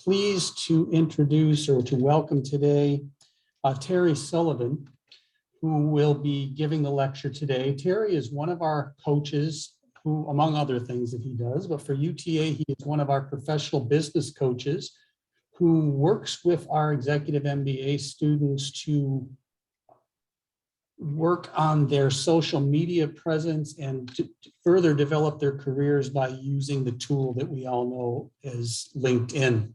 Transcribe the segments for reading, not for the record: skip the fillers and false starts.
pleased to introduce or to welcome today Terry Sullivan, who will be giving the lecture today. Terry is one of our coaches who, among other things that he does, but for UTA, he is one of our professional business coaches who works with our executive MBA students to work on their social media presence and to further develop their careers by using the tool that we all know as LinkedIn.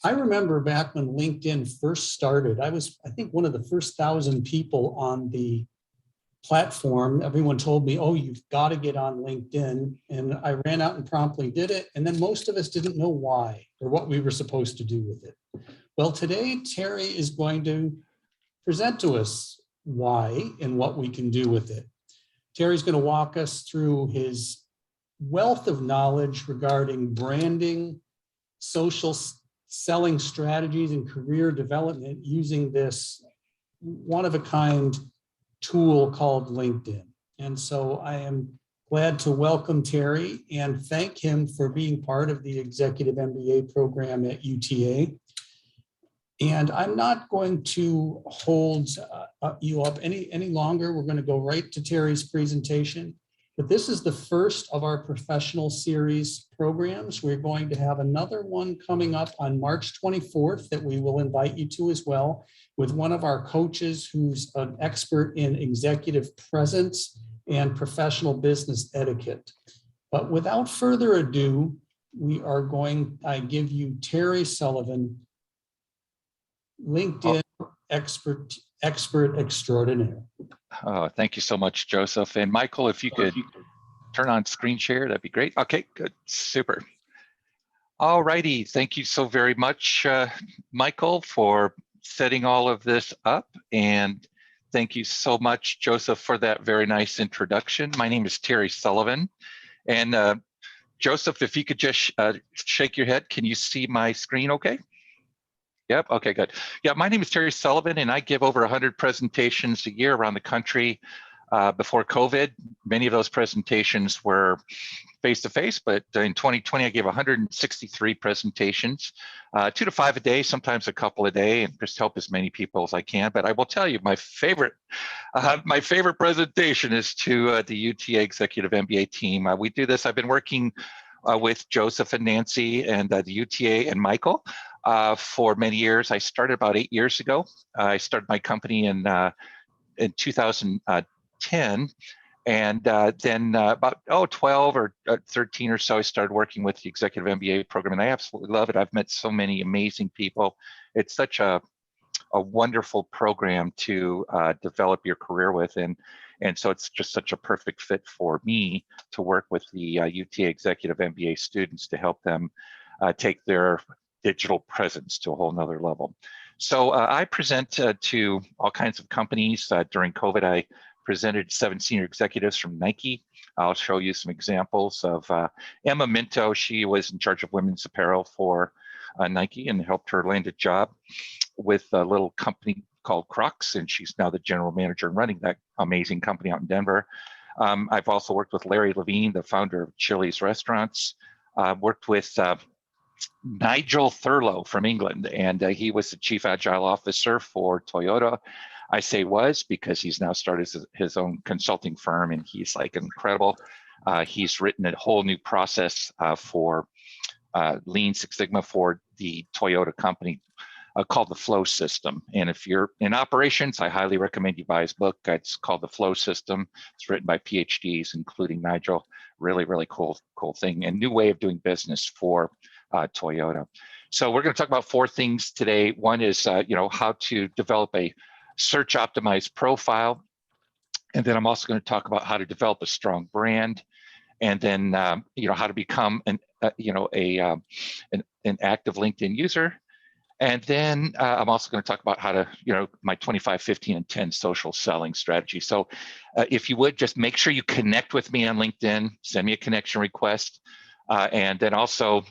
I remember back when LinkedIn first started, I was, I think, one of the first 1,000 people on the platform. Everyone told me, oh, you've got to get on LinkedIn. And I ran out and promptly did it. And then most of us didn't know why or what we were supposed to do with it. Well, today, Terry is going to present to us why and what we can do with it. Terry's going to walk us through his wealth of knowledge regarding branding, social selling strategies, and career development using this one-of-a-kind tool called LinkedIn. And so I am glad to welcome Terry and thank him for being part of the Executive MBA program at UTA. And I'm not going to hold you up any longer. We're going to go right to Terry's presentation. But this is the first of our professional series programs. We're going to have another one coming up on March 24th that we will invite you to as well, with one of our coaches who's an expert in executive presence and professional business etiquette. But without further ado, I give you Terry Sullivan, LinkedIn expert extraordinaire. Oh, thank you so much, Joseph. And Michael, if you could turn on screen share, that'd be great. Okay, good, super. All righty, thank you so very much, Michael, for setting all of this up. And thank you so much, Joseph, for that very nice introduction. My name is Terry Sullivan. And Joseph, if you could just shake your head, can you see my screen okay? Yep, okay, good. Yeah, my name is Terry Sullivan, and I give over 100 presentations a year around the country. Before COVID, many of those presentations were face-to-face, but in 2020, I gave 163 presentations, 2 to 5 a day, sometimes a couple a day, and just help as many people as I can. But I will tell you, my favorite presentation is to the UTA Executive MBA team. We do this, I've been working with Joseph and Nancy and the UTA and Michael for many years. I started about 8 years ago. I started my company in 2010, and then about 12 or 13 or so, I started working with the Executive MBA program, and I absolutely love it. I've met so many amazing people. It's such a wonderful program to develop your career with, and so it's just such a perfect fit for me to work with the UTA Executive MBA students to help them take their digital presence to a whole nother level. So I present to all kinds of companies. During COVID, I presented 7 senior executives from Nike. I'll show you some examples of Emma Minto. She was in charge of women's apparel for Nike and helped her land a job with a little company called Crocs, and she's now the general manager and running that amazing company out in Denver. I've also worked with Larry Levine, the founder of Chili's Restaurants. Worked with Nigel Thurlow from England, and he was the chief agile officer for Toyota. I say was because he's now started his own consulting firm, and he's like incredible. He's written a whole new process for Lean Six Sigma for the Toyota company called the Flow System. And if you're in operations, I highly recommend you buy his book. It's called the Flow System. It's written by PhDs, including Nigel. Really, really cool thing, and new way of doing business for Toyota. So we're going to talk about 4 things today. One is, how to develop a search optimized profile. And then I'm also going to talk about how to develop a strong brand. And then, how to become an active LinkedIn user. And then I'm also going to talk about how to, my 25, 15, and 10 social selling strategy. So if you would, just make sure you connect with me on LinkedIn, send me a connection request. And then also,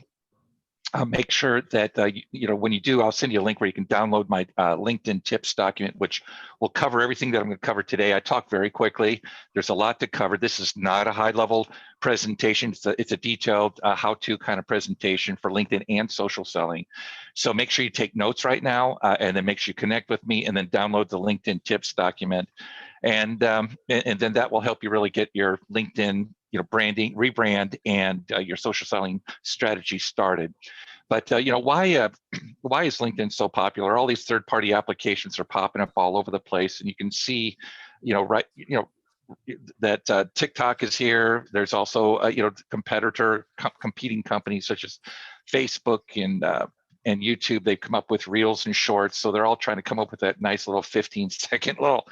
Make sure that when you do, I'll send you a link where you can download my LinkedIn tips document, which will cover everything that I'm going to cover today. I talk very quickly. There's a lot to cover. This is not a high-level presentation. It's a detailed how-to kind of presentation for LinkedIn and social selling. So make sure you take notes right now, and then make sure you connect with me, and then download the LinkedIn tips document, and then that will help you really get your LinkedIn branding, rebrand, and your social selling strategy started. But why is LinkedIn so popular? All these third-party applications are popping up all over the place, and you can see, that TikTok is here. There's also competing companies such as Facebook and YouTube. They've come up with reels and shorts, so they're all trying to come up with that nice little 15-second little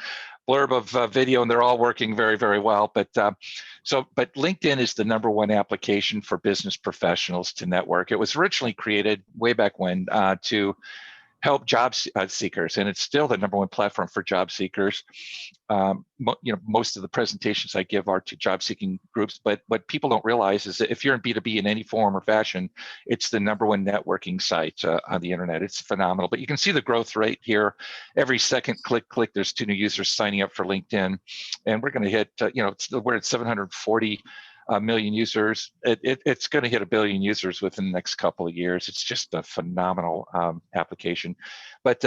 blurb of video, and they're all working very, very well. But LinkedIn is the #1 application for business professionals to network. It was originally created way back when to help job seekers, and it's still the #1 platform for job seekers. Most of the presentations I give are to job seeking groups, but what people don't realize is that if you're in B2B in any form or fashion, it's the #1 networking site on the internet. It's phenomenal, but you can see the growth rate here. Every second click, there's 2 new users signing up for LinkedIn, and we're going to hit, we're at 740 million users. It's going to hit 1 billion users within the next couple of years. It's just a phenomenal application. But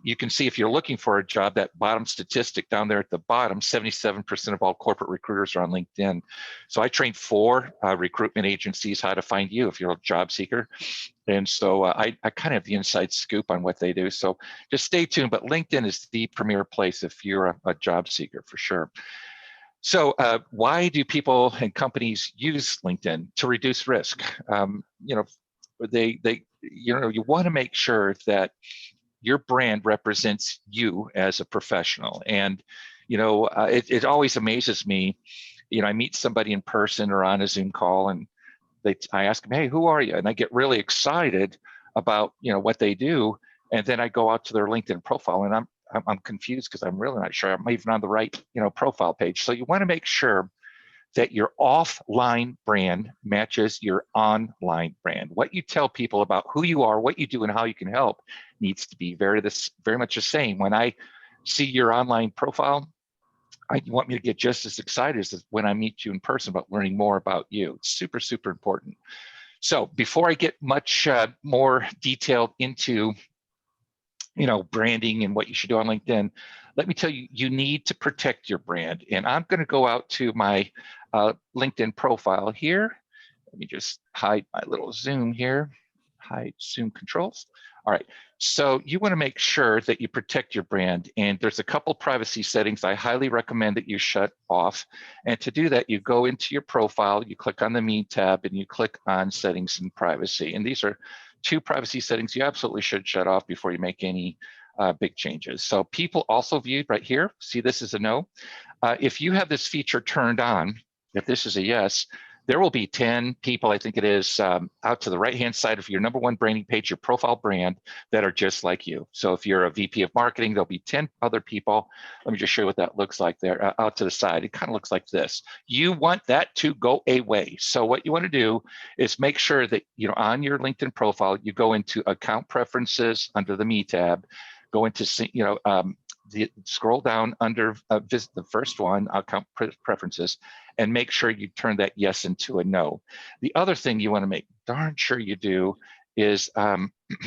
you can see if you're looking for a job, that bottom statistic down there at the bottom, 77% of all corporate recruiters are on LinkedIn. So I trained 4 recruitment agencies how to find you if you're a job seeker. And so I kind of have the inside scoop on what they do. So just stay tuned. But LinkedIn is the premier place if you're a job seeker, for sure. So why do people and companies use LinkedIn? To reduce risk. You want to make sure that your brand represents you as a professional. And it always amazes me. I meet somebody in person or on a Zoom call, and I ask them, "Hey, who are you?" And I get really excited about what they do, and then I go out to their LinkedIn profile, and I'm confused because I'm really not sure I'm even on the right profile page. So you want to make sure that your offline brand matches your online brand. What you tell people about who you are, what you do, and how you can help needs to be very much the same. When I see your online profile, you want me to get just as excited as when I meet you in person about learning more about you. It's super, super important. So before I get much more detailed into branding and what you should do on LinkedIn, let me tell you, you need to protect your brand. And I'm going to go out to my LinkedIn profile here. Let me just hide my little Zoom here, hide Zoom controls. All right, so you want to make sure that you protect your brand, and there's a couple privacy settings I highly recommend that you shut off. And to do that, you go into your profile, you click on the Me tab, and you click on Settings and Privacy. And these are 2 privacy settings you absolutely should shut off before you make any big changes. So people also viewed right here, see this is a no. If you have this feature turned on, if this is a yes, there will be 10 people, I think it is, out to the right-hand side of your #1 branding page, your profile brand, that are just like you. So if you're a VP of marketing, there'll be 10 other people. Let me just show you what that looks like there out to the side. It kind of looks like this. You want that to go away. So what you want to do is make sure that on your LinkedIn profile, you go into account preferences under the Me tab, go into scroll down under the first one, account preferences, and make sure you turn that yes into a no. The other thing you want to make darn sure you do is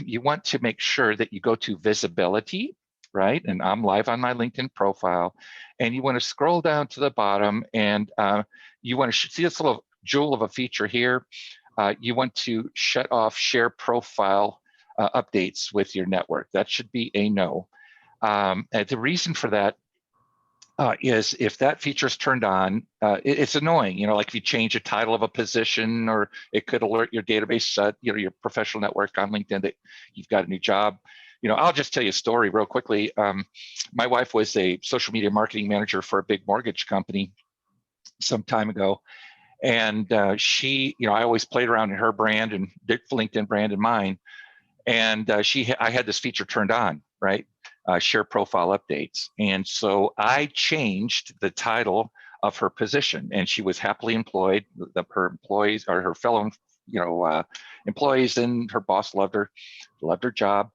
you want to make sure that you go to visibility, right? And I'm live on my LinkedIn profile, and you want to scroll down to the bottom, and you want to see this little jewel of a feature here. You want to shut off share profile updates with your network. That should be a no. And the reason for that is if that feature is turned on, it's annoying. Like if you change a title of a position, or it could alert your database, your professional network on LinkedIn that you've got a new job. I'll just tell you a story real quickly. My wife was a social media marketing manager for a big mortgage company some time ago. And she, I always played around in her brand and did LinkedIn brand in mine. And I had this feature turned on, right? Share profile updates. And so I changed the title of her position, and she was happily employed. Her employees or her fellow, employees, and her boss loved her job.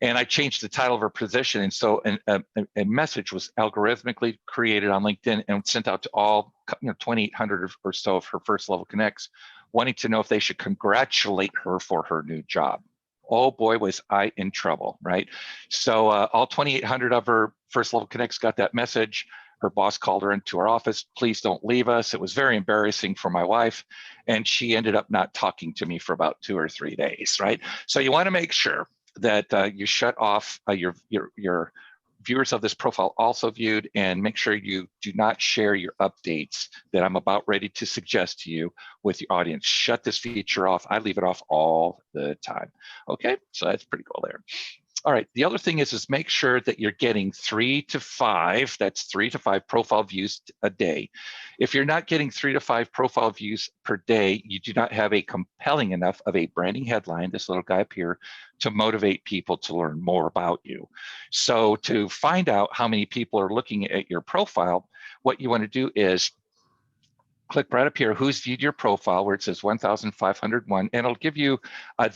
And I changed the title of her position. And so a message was algorithmically created on LinkedIn and sent out to all 2,800 or so of her first level connects, wanting to know if they should congratulate her for her new job. Oh boy, was I in trouble, right? So all 2,800 of her first level connects got that message. Her boss called her into her office. Please don't leave us. It was very embarrassing for my wife. And she ended up not talking to me for about 2 or 3 days, right? So you want to make sure that you shut off your viewers of this profile also viewed, and make sure you do not share your updates that I'm about ready to suggest to you with your audience. Shut this feature off. I leave it off all the time. Okay, so that's pretty cool there. All right, the other thing is make sure that you're getting 3 to 5, that's 3 to 5 profile views a day. If you're not getting 3 to 5 profile views per day, you do not have a compelling enough of a branding headline, this little guy up here, to motivate people to learn more about you. So to find out how many people are looking at your profile, what you want to do is click right up here, who's viewed your profile, where it says 1,501, and it'll give you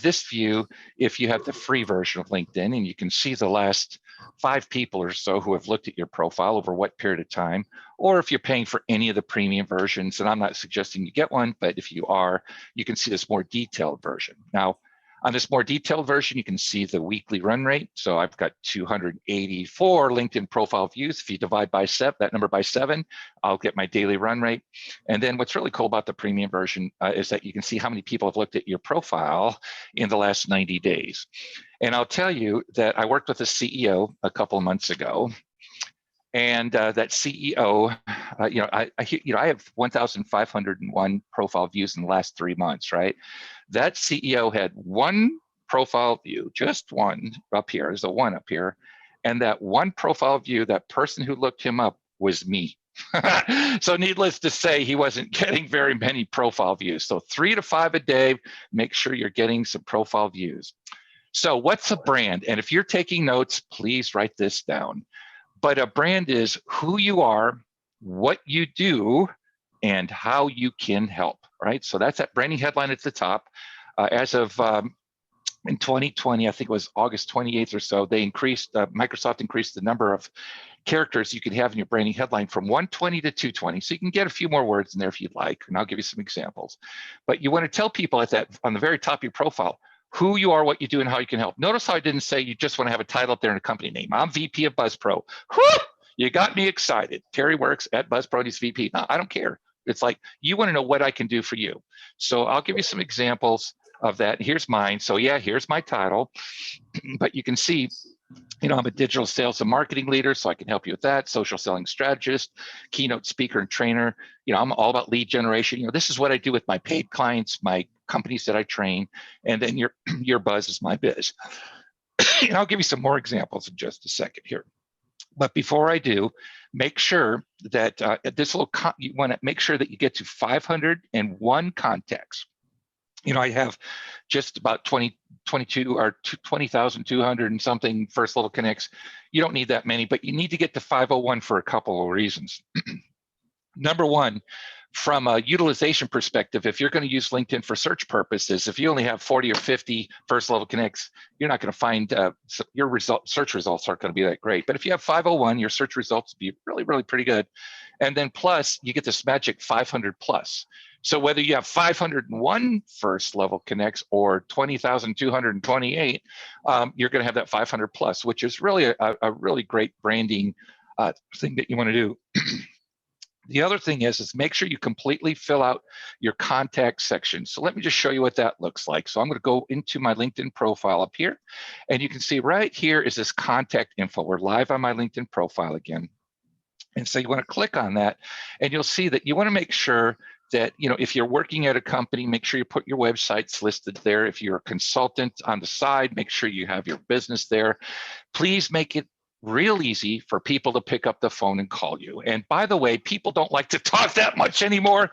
this view if you have the free version of LinkedIn, and you can see the last 5 people or so who have looked at your profile over what period of time, or if you're paying for any of the premium versions, and I'm not suggesting you get one, but if you are, you can see this more detailed version. Now, on this more detailed version, you can see the weekly run rate. So I've got 284 LinkedIn profile views. If you divide by that number by 7, I'll get my daily run rate. And then what's really cool about the premium version is that you can see how many people have looked at your profile in the last 90 days. And I'll tell you that I worked with a CEO a couple of months ago. And that CEO, I have 1,501 profile views in the last 3 months, right? That CEO had one profile view, just one up here. There's a 1 up here. And that one profile view, that person who looked him up was me. So needless to say, he wasn't getting very many profile views. So 3 to 5 a day, make sure you're getting some profile views. So what's a brand? And if you're taking notes, please write this down. But a brand is who you are, what you do, and how you can help, right? So that's that branding headline at the top. As of in 2020, I think it was August 28th or so, they increased, Microsoft increased the number of characters you can have in your branding headline from 120 to 220. So you can get a few more words in there if you'd like, and I'll give you some examples. But you want to tell people at that, on the very top of your profile, who you are, what you do, and how you can help. Notice how I didn't say you just want to have a title up there and a company name. I'm VP of BuzzPro. Whew, you got me excited. Terry works at BuzzPro and he's VP. No, I don't care. It's like, you want to know what I can do for you. So I'll give you some examples of that. Here's mine. So yeah, here's my title. But you can see, I'm a digital sales and marketing leader, so I can help you with that. Social selling strategist, keynote speaker and trainer. I'm all about lead generation. This is what I do with my paid clients, my companies that I train, and then your buzz is my biz. And I'll give you some more examples in just a second here. But before I do, make sure that you want to make sure that you get to 501 contacts. I have just about 22 or 20,200 and something first level connects. You don't need that many, but you need to get to 501 for a couple of reasons. Number one, from a utilization perspective, if you're going to use LinkedIn for search purposes, if you only have 40 or 50 first level connects, you're not going to find your search results aren't going to be that great. But if you have 501, your search results will be really, really pretty good. And then plus, you get this magic 500 plus. So whether you have 501 first level connects or 20,228, you're going to have that 500 plus, which is really a really great branding thing that you want to do. The other thing is make sure you completely fill out your contact section. So let me just show you what that looks like. So I'm going to go into my LinkedIn profile up here, and you can see right here is this contact info. We're live on my LinkedIn profile again. And so you want to click on that, and you'll see that you want to make sure that, if you're working at a company, make sure you put your websites listed there. If you're a consultant on the side, make sure you have your business there. Please make it real easy for people to pick up the phone and call you. And by the way, people don't like to talk that much anymore.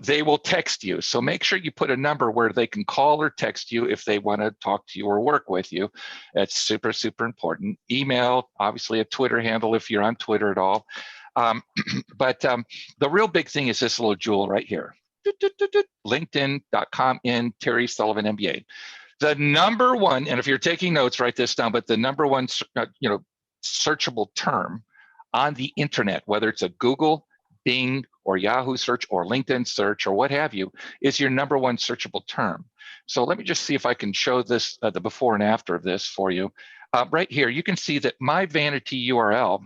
They will text you. So make sure you put a number where they can call or text you if they want to talk to you or work with you. That's super, super important. Email, obviously a Twitter handle if you're on Twitter at all. But the real big thing is this little jewel right here. linkedin.com in Terry Sullivan MBA. The number one, and if you're taking notes, write this down, but the number one, searchable term on the internet, whether it's a Google, Bing, or Yahoo search, or LinkedIn search, or what have you, is your number one searchable term. So let me just see if I can show this, the before and after of this for you. Right here, you can see that my vanity URL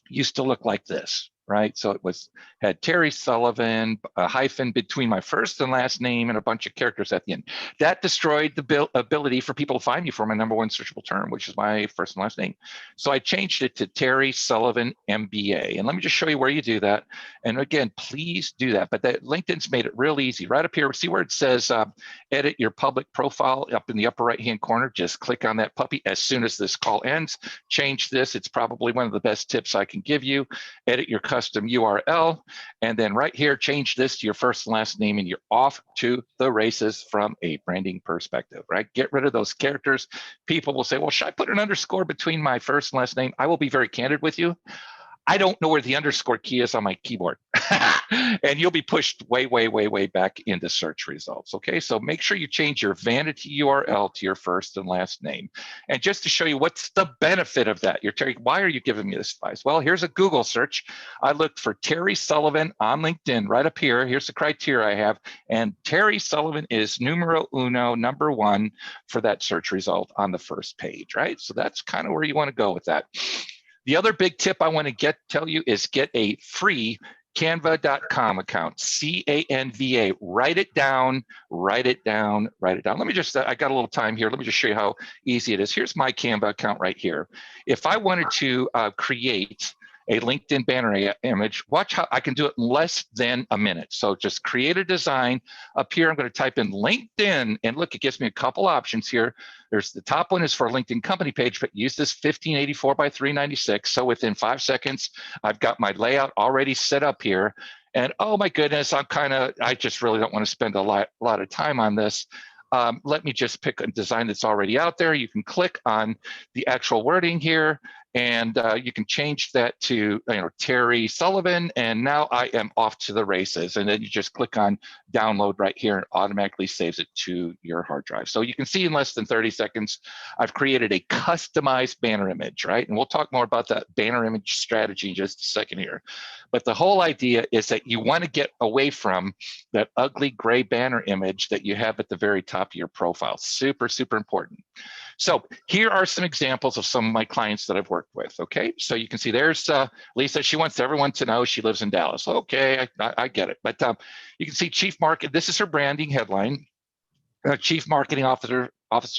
used to look like this, right? So it had Terry Sullivan, a hyphen between my first and last name, and a bunch of characters at the end. That destroyed the ability for people to find me for my number one searchable term, which is my first and last name. So I changed it to Terry Sullivan MBA. And let me just show you where you do that. And again, please do that. But LinkedIn's made it real easy. Right up here, see where it says edit your public profile up in the upper right-hand corner. Just click on that puppy as soon as this call ends. Change this. It's probably one of the best tips I can give you. Edit your custom URL, and then right here, change this to your first and last name, and you're off to the races from a branding perspective, right? Get rid of those characters. People will say, well, should I put an underscore between my first and last name? I will be very candid with you. I don't know where the underscore key is on my keyboard. And you'll be pushed way, way, way, way back into search results. Okay, so make sure you change your vanity URL to your first and last name. And just to show you what's the benefit of that, you're Terry, why are you giving me this advice? Well, here's a Google search. I looked for Terry Sullivan on LinkedIn right up here. Here's the criteria I have. And Terry Sullivan is numero uno, number one for that search result on the first page, right? So that's kind of where you want to go with that. The other big tip I want to tell you is get a free Canva.com account, C-A-N-V-A. Write it down, write it down, write it down. Let me just, I got a little time here. Let me just show you how easy it is. Here's my Canva account right here. If I wanted to create a LinkedIn banner image, watch how I can do it in less than a minute. So just create a design. Up here, I'm going to type in LinkedIn, and look, it gives me a couple options here. There's the top one is for a LinkedIn company page, but use this 1584 by 396. So within 5 seconds, I've got my layout already set up here. And oh my goodness, I just really don't want to spend a lot of time on this. Let me just pick a design that's already out there. You can click on the actual wording here, and you can change that to Terry Sullivan, and now I am off to the races. And then you just click on download right here, and automatically saves it to your hard drive. So you can see in less than 30 seconds, I've created a customized banner image, right? And we'll talk more about that banner image strategy in just a second here. But the whole idea is that you want to get away from that ugly gray banner image that you have at the very top of your profile. Super, super important. So here are some examples of some of my clients that I've worked with, okay? So you can see there's Lisa. She wants everyone to know she lives in Dallas. Okay, I get it. But you can see Chief Market, this is her branding headline. Chief Marketing Officer,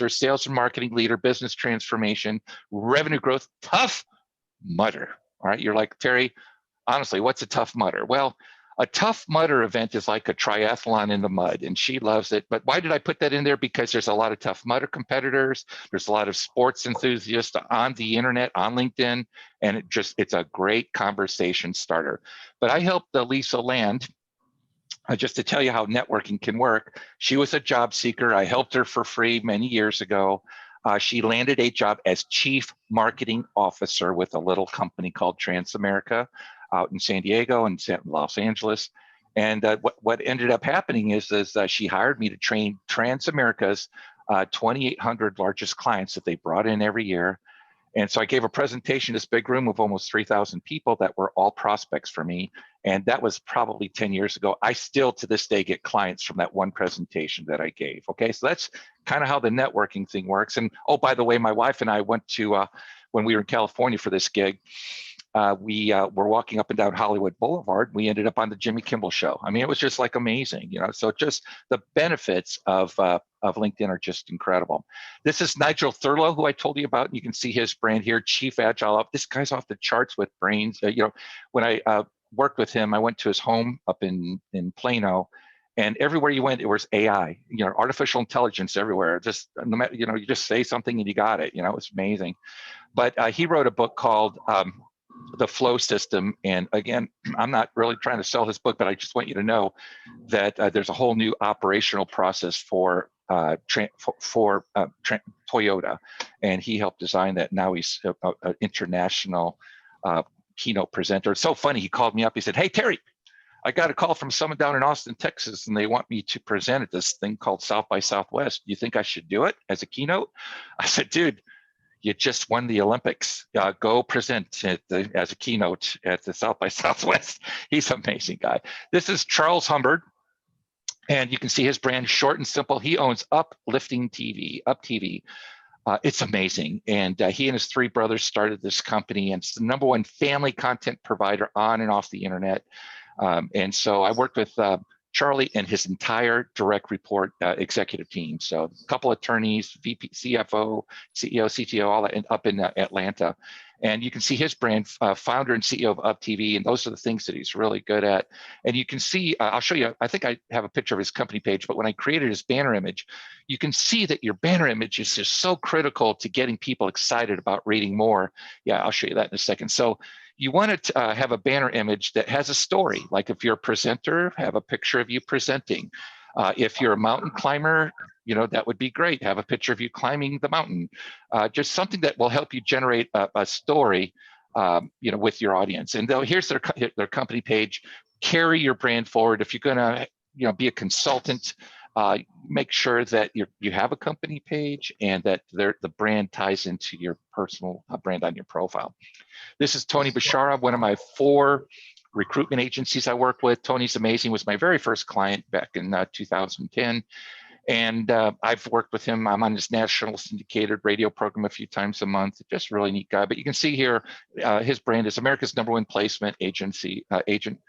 Sales and Marketing Leader, Business Transformation, Revenue Growth, Tough Mudder. All right, you're like, Terry, honestly, what's a Tough Mudder? Well, a Tough Mudder event is like a triathlon in the mud, and she loves it. But why did I put that in there? Because there's a lot of Tough Mudder competitors. There's a lot of sports enthusiasts on the internet, on LinkedIn, and it's a great conversation starter. But I helped Lisa land, just to tell you how networking can work. She was a job seeker. I helped her for free many years ago. She landed a job as Chief Marketing Officer with a little company called Transamerica out in San Diego and Los Angeles. And what ended up happening is she hired me to train Transamerica's 2,800 largest clients that they brought in every year. And so I gave a presentation, this big room of almost 3,000 people that were all prospects for me. And that was probably 10 years ago. I still, to this day, get clients from that one presentation that I gave. Okay, so that's kind of how the networking thing works. And oh, by the way, my wife and I went to, when we were in California for this gig, we were walking up and down Hollywood Boulevard. We ended up on the Jimmy Kimmel show. I mean, it was just like amazing, so just the benefits of LinkedIn are just incredible. This is Nigel Thurlow, who I told you about. You can see his brand here, Chief Agile. This guy's off the charts with brains. When I worked with him, I went to his home up in Plano, and everywhere you went, it was AI, artificial intelligence everywhere. Just no matter, you just say something and you got it. It's amazing. But he wrote a book called The Flow System. And again, I'm not really trying to sell his book, but I just want you to know that there's a whole new operational process for Toyota, and he helped design that. Now he's an international keynote presenter. It's so funny. He called me up. He said, "Hey, Terry, I got a call from someone down in Austin, Texas, and they want me to present at this thing called South by Southwest. Do you think I should do it as a keynote? I said, dude, you just won the Olympics. Go present as a keynote at the South by Southwest. He's an amazing guy. This is Charles Humbert, and you can see his brand, short and simple. He owns Uplifting TV, Up TV. It's amazing. And he and his three brothers started this company, and it's the #1 family content provider on and off the internet. And so I worked with Charlie and his entire direct report executive team. So a couple attorneys, VP, CFO, CEO, CTO, all that up in Atlanta. And you can see his brand, founder and CEO of Up TV, and those are the things that he's really good at. And you can see, I'll show you, I think I have a picture of his company page, but when I created his banner image, you can see that your banner image is just so critical to getting people excited about reading more. Yeah, I'll show you that in a second. So you want to have a banner image that has a story. Like if you're a presenter, have a picture of you presenting. If you're a mountain climber, that would be great. Have a picture of you climbing the mountain. Just something that will help you generate a story, with your audience. And here's their company page. Carry your brand forward. If you're gonna, be a consultant, make sure that you have a company page and that the brand ties into your personal brand on your profile. This is Tony Bashara, one of my 4 recruitment agencies I work with. Tony's amazing, was my very first client back in 2010. And I've worked with him. I'm on his national syndicated radio program a few times a month. Just a really neat guy. But you can see here, his brand is America's #1 placement agency, agent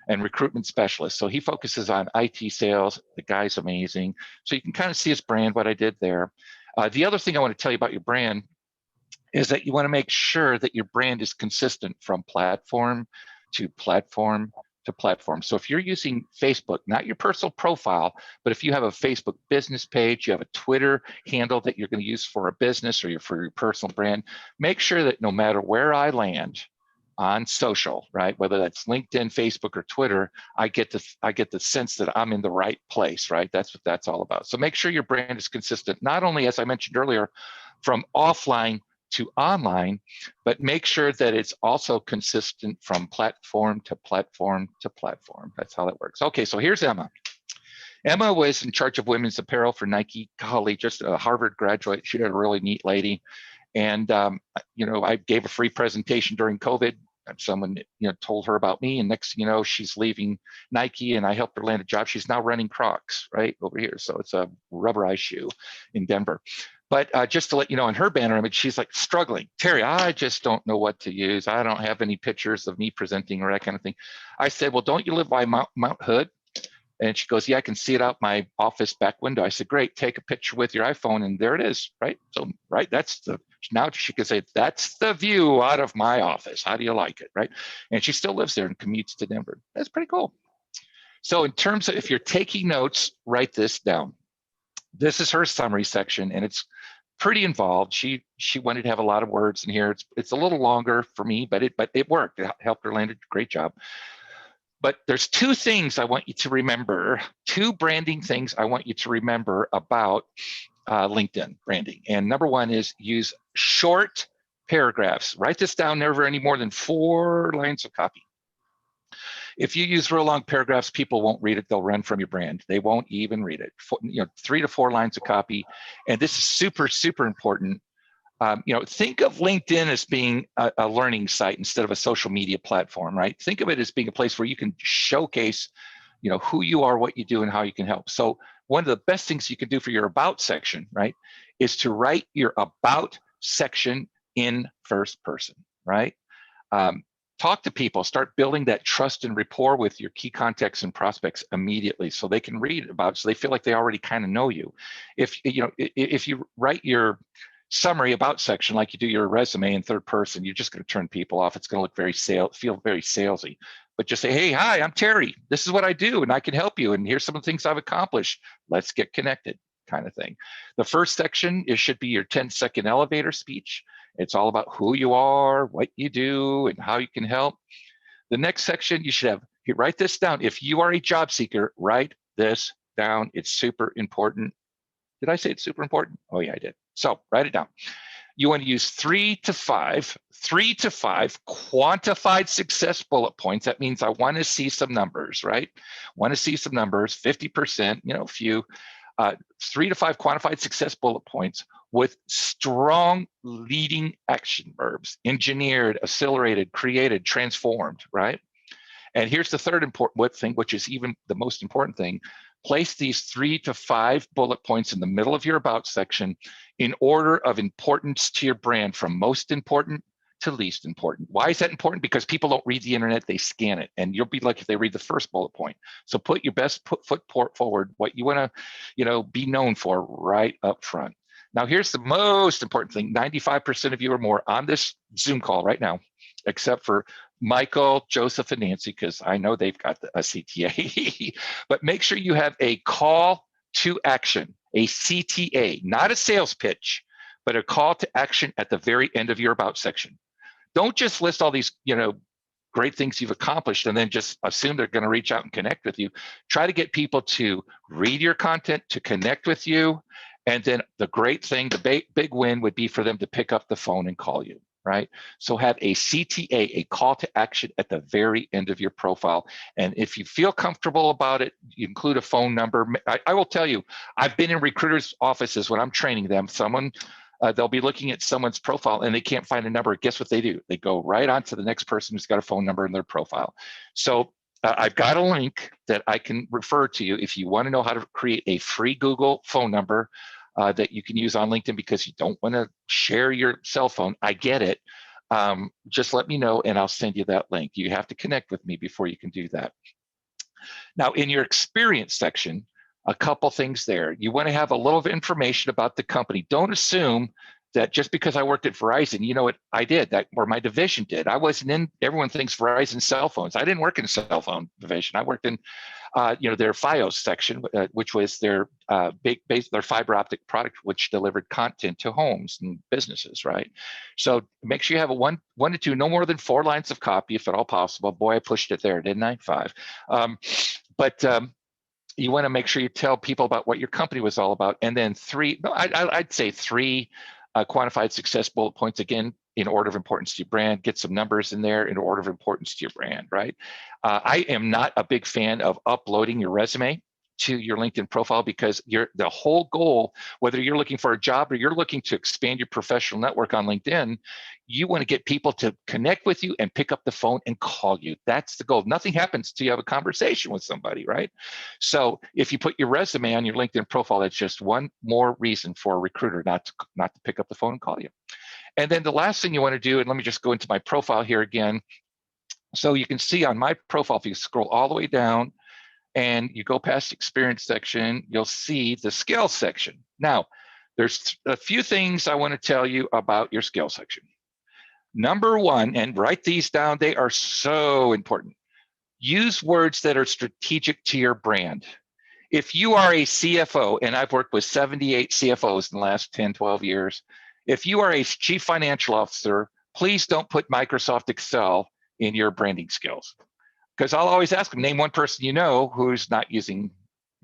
and recruitment specialist. So he focuses on IT sales. The guy's amazing. So you can kind of see his brand, what I did there. The other thing I want to tell you about your brand is that you want to make sure that your brand is consistent from platform to platform to platform. So if you're using Facebook, not your personal profile, but if you have a Facebook business page, you have a Twitter handle that you're going to use for a business or for your personal brand, make sure that no matter where I land on social, right, whether that's LinkedIn, Facebook, or Twitter, I get the sense that I'm in the right place, right? That's what that's all about. So make sure your brand is consistent, not only, as I mentioned earlier, from offline to online, but make sure that it's also consistent from platform to platform to platform. That's how that works. Okay, so here's Emma. Emma was in charge of women's apparel for Nike. Golly, just a Harvard graduate. She's a really neat lady. And, I gave a free presentation during COVID. Someone, told her about me, and next thing you know, she's leaving Nike, and I helped her land a job. She's now running Crocs right over here. So it's a rubberized shoe in Denver. But just to let you know, in her banner image, she's like struggling. Terry, I just don't know what to use. I don't have any pictures of me presenting or that kind of thing. I said, well, don't you live by Mount Hood? And she goes, yeah, I can see it out my office back window. I said, great, take a picture with your iPhone, and there it is, right? So, right, now she could say, that's the view out of my office. How do you like it, right? And she still lives there and commutes to Denver. That's pretty cool. So in terms of, if you're taking notes, write this down. This is her summary section, and it's pretty involved. She wanted to have a lot of words in here. It's a little longer for me, but it worked. It helped her land a great job. But there's 2 things I want you to remember, 2 branding things I want you to remember about LinkedIn branding. And #1 is use short paragraphs. Write this down, never any more than 4 lines of copy. If you use real long paragraphs, people won't read it. They'll run from your brand. They won't even read it. 3 to 4 lines of copy. And this is super, super important. Think of LinkedIn as being a learning site instead of a social media platform, right? Think of it as being a place where you can showcase, who you are, what you do, and how you can help. So one of the best things you can do for your about section, right, is to write your about section in first person, right? Talk to people, start building that trust and rapport with your key contacts and prospects immediately, so they can read about, so they feel like they already kind of know you. If you write your summary about section like you do your resume in third person, you're just going to turn people off. It's going to look feel very salesy. But just say, hey, hi, I'm Terry. This is what I do, and I can help you. And here's some of the things I've accomplished. Let's get connected, kind of thing. The first section should be your 10-second elevator speech. It's all about who you are, what you do, and how you can help. The next section, you write this down. If you are a job seeker, write this down. It's super important. Did I say it's super important? Oh yeah, I did. So write it down. You want to use 3 to 5 quantified success bullet points. That means I want to see some numbers, right? Want to see some numbers, 50%, few, 3 to 5 quantified success bullet points with strong leading action verbs: engineered, accelerated, created, transformed, right? And here's the third important thing, which is even the most important thing. Place these 3 to 5 bullet points in the middle of your about section in order of importance to your brand, from most important to least important. Why is that important? Because people don't read the internet, they scan it, and you'll be lucky if they read the first bullet point. So put your best foot forward, what you want to, be known for right up front. Now, here's the most important thing. 95% of you or more on this Zoom call right now, except for Michael, Joseph, and Nancy, because I know they've got a CTA. But make sure you have a call to action, a CTA, not a sales pitch, but a call to action at the very end of your about section. Don't just list all these, great things you've accomplished and then just assume they're going to reach out and connect with you. Try to get people to read your content, to connect with you. And then the great thing, the big win would be for them to pick up the phone and call you, right? So have a CTA, a call to action, at the very end of your profile. And if you feel comfortable about it, you include a phone number. I will tell you, I've been in recruiters' offices when I'm training them. They'll be looking at someone's profile and they can't find a number. Guess what they do? They go right on to the next person who's got a phone number in their profile. So I've got a link that I can refer to you if you want to know how to create a free Google phone number that you can use on LinkedIn because you don't want to share your cell phone. I get it. Just let me know and I'll send you that link. You have to connect with me before you can do that. Now, in your experience section, a couple things there. You want to have a little information about the company. Don't assume that just because I worked at Verizon, you know what I did, that or my division did. I wasn't in, everyone thinks Verizon cell phones. I didn't work in cell phone division. I worked in, their FiOS section, which was their their fiber optic product, which delivered content to homes and businesses, right? So make sure you have a one to two, no more than 4 lines of copy, if at all possible. Boy, I pushed it there, didn't I? 5. You want to make sure you tell people about what your company was all about. And then 3, no, I'd say 3 quantified success bullet points, again, in order of importance to your brand. Get some numbers in there in order of importance to your brand, right? I am not a big fan of uploading your resume to your LinkedIn profile because the whole goal, whether you're looking for a job or you're looking to expand your professional network on LinkedIn, you want to get people to connect with you and pick up the phone and call you. That's the goal. Nothing happens till you have a conversation with somebody, right? So if you put your resume on your LinkedIn profile, that's just one more reason for a recruiter not to pick up the phone and call you. And then the last thing you want to do, and let me just go into my profile here again. So you can see on my profile, if you scroll all the way down, and you go past the experience section, you'll see the skills section. Now, there's a few things I want to tell you about your skills section. Number 1, and write these down, they are so important. Use words that are strategic to your brand. If you are a CFO, and I've worked with 78 CFOs in the last 10, 12 years, if you are a chief financial officer, please don't put Microsoft Excel in your branding skills. Because I'll always ask them, name one person you know who's not using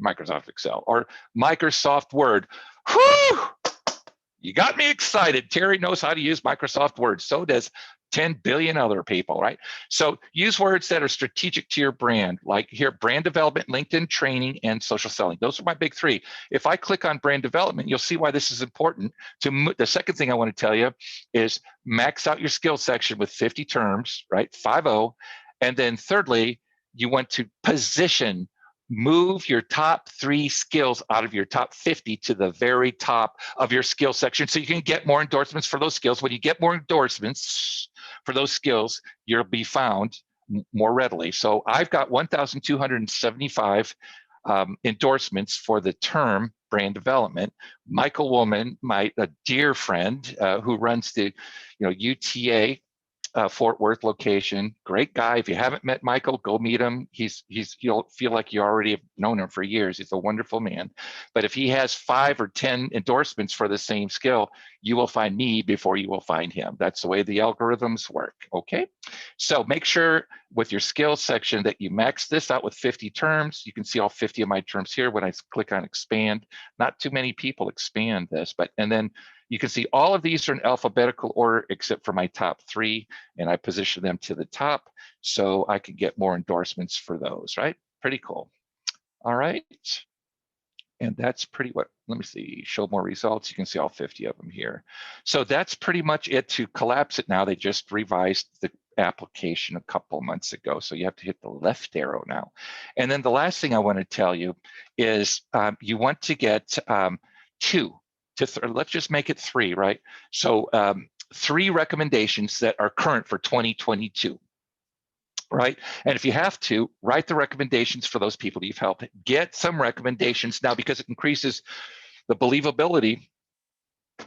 Microsoft Excel or Microsoft Word. Whew! You got me excited. Terry knows how to use Microsoft Word. So does 10 billion other people, right? So use words that are strategic to your brand, like here, brand development, LinkedIn training, and social selling. Those are my big 3. If I click on brand development, you'll see why this is important. The second thing I want to tell you is max out your skills section with 50 terms, right? 50. And then thirdly, you want to position, move your top 3 skills out of your top 50 to the very top of your skill section so you can get more endorsements for those skills. When you get more endorsements for those skills, you'll be found more readily. So I've got 1,275 endorsements for the term brand development. Michael Woolman, a dear friend who runs the UTA Fort Worth location. Great guy. If you haven't met Michael, go meet him. You'll feel like you already have known him for years. He's a wonderful man. But if he has 5 or 10 endorsements for the same skill, you will find me before you will find him. That's the way the algorithms work. Okay. So make sure with your skills section that you max this out with 50 terms. You can see all 50 of my terms here when I click on expand. Not too many people expand this, and then You can see all of these are in alphabetical order except for my top 3, and I position them to the top so I can get more endorsements for those, right? Pretty cool. All right. And that's pretty what, let me see, show more results. You can see all 50 of them here. So that's pretty much it to collapse it now. They just revised the application a couple months ago. So you have to hit the left arrow now. And then the last thing I want to tell you is you want to get 2 to, let's just make it 3, right? So 3 recommendations that are current for 2022. Right? And if you have to, write the recommendations for those people that you've helped. Get some recommendations now because it increases the believability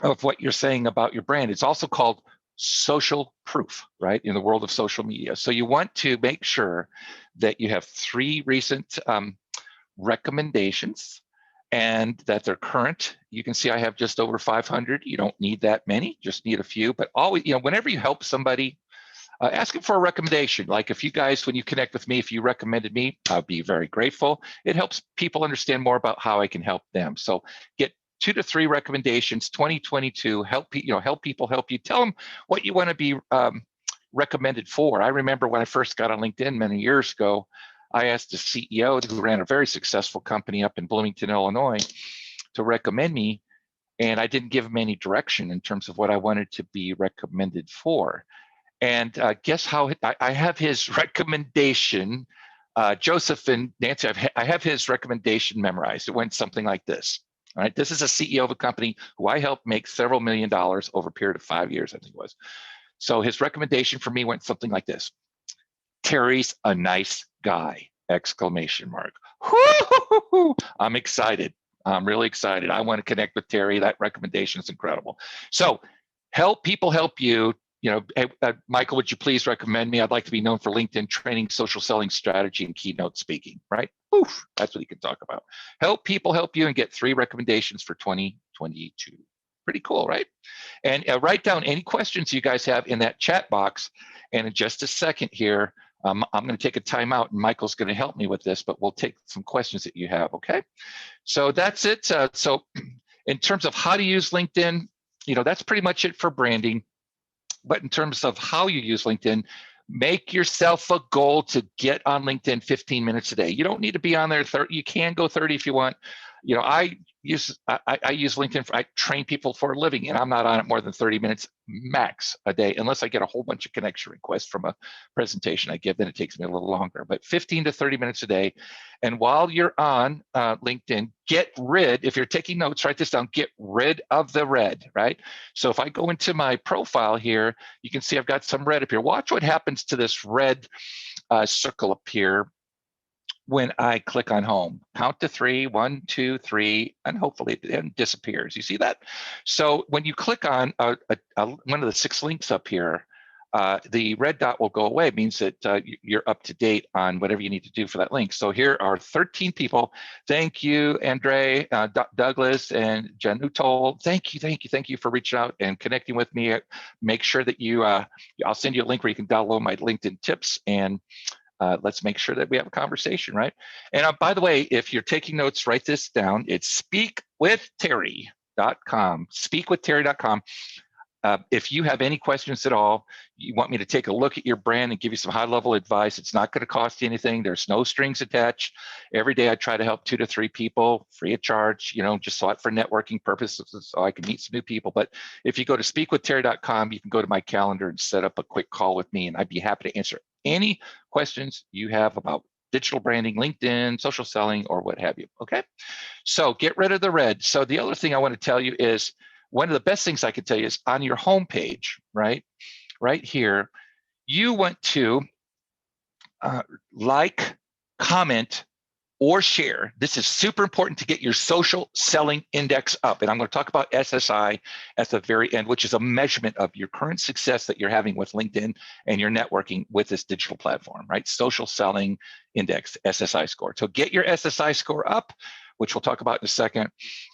of what you're saying about your brand. It's also called social proof, right? In the world of social media. So you want to make sure that you have 3 recent recommendations and that they're current. You can see I have just over 500. You don't need that many, just need a few, but always, whenever you help somebody, ask them for a recommendation. Like if you guys, when you connect with me, if you recommended me, I'll be very grateful. It helps people understand more about how I can help them. So get 2 to 3 recommendations, 2022, help people help you. Tell them what you want to be recommended for. I remember when I first got on LinkedIn many years ago, I asked a CEO who ran a very successful company up in Bloomington, Illinois, to recommend me. And I didn't give him any direction in terms of what I wanted to be recommended for. And guess how I have his recommendation. Joseph and Nancy, I have his recommendation memorized. It went something like this. All right, this is a CEO of a company who I helped make several $1 million over a period of 5 years, I think it was. So his recommendation for me went something like this: Terry's a nice guy! Exclamation mark. Woo-hoo-hoo-hoo! I'm excited. I'm really excited. I want to connect with Terry. That recommendation is incredible. So help people help you. Hey, Michael, would you please recommend me? I'd like to be known for LinkedIn training, social selling strategy, and keynote speaking, right? Oof, that's what you can talk about. Help people help you and get 3 recommendations for 2022. Pretty cool, right? And write down any questions you guys have in that chat box. And in just a second here, I'm going to take a timeout and Michael's going to help me with this, but we'll take some questions that you have, okay? So that's it. So in terms of how to use LinkedIn, that's pretty much it for branding. But in terms of how you use LinkedIn, make yourself a goal to get on LinkedIn 15 minutes a day. You don't need to be on there 30. You can go 30 if you want. I use LinkedIn. I train people for a living, and I'm not on it more than 30 minutes max a day, unless I get a whole bunch of connection requests from a presentation I give. Then it takes me a little longer, but 15 to 30 minutes a day. And while you're on LinkedIn, if you're taking notes, write this down, get rid of the red, right? So if I go into my profile here, you can see I've got some red up here. Watch what happens to this red circle up here when I click on home. Count to 3, 1, 2, 3, and hopefully it disappears. You see that? So when you click on one of the 6 links up here, the red dot will go away. It means that you're up to date on whatever you need to do for that link. So here are 13 people. Thank you, Andre, Douglas, and Janutol. Thank you for reaching out and connecting with me. Make sure that I'll send you a link where you can download my LinkedIn tips, and let's make sure that we have a conversation, right? And by the way, if you're taking notes, write this down. It's speakwithterry.com, speakwithterry.com. If you have any questions at all, you want me to take a look at your brand and give you some high-level advice, it's not going to cost you anything. There's no strings attached. Every day I try to help 2 to 3 people free of charge, just for networking purposes, so I can meet some new people. But if you go to speakwithterry.com, you can go to my calendar and set up a quick call with me, and I'd be happy to answer any questions you have about digital branding, LinkedIn, social selling, or what have you, okay? So get rid of the red. So the other thing I want to tell you is, one of the best things I could tell you is on your homepage, right here, you want to like, comment, or share. This is super important to get your social selling index up. And I'm going to talk about SSI at the very end, which is a measurement of your current success that you're having with LinkedIn and your networking with this digital platform, right? Social selling index, SSI score. So get your SSI score up, which we'll talk about in a second.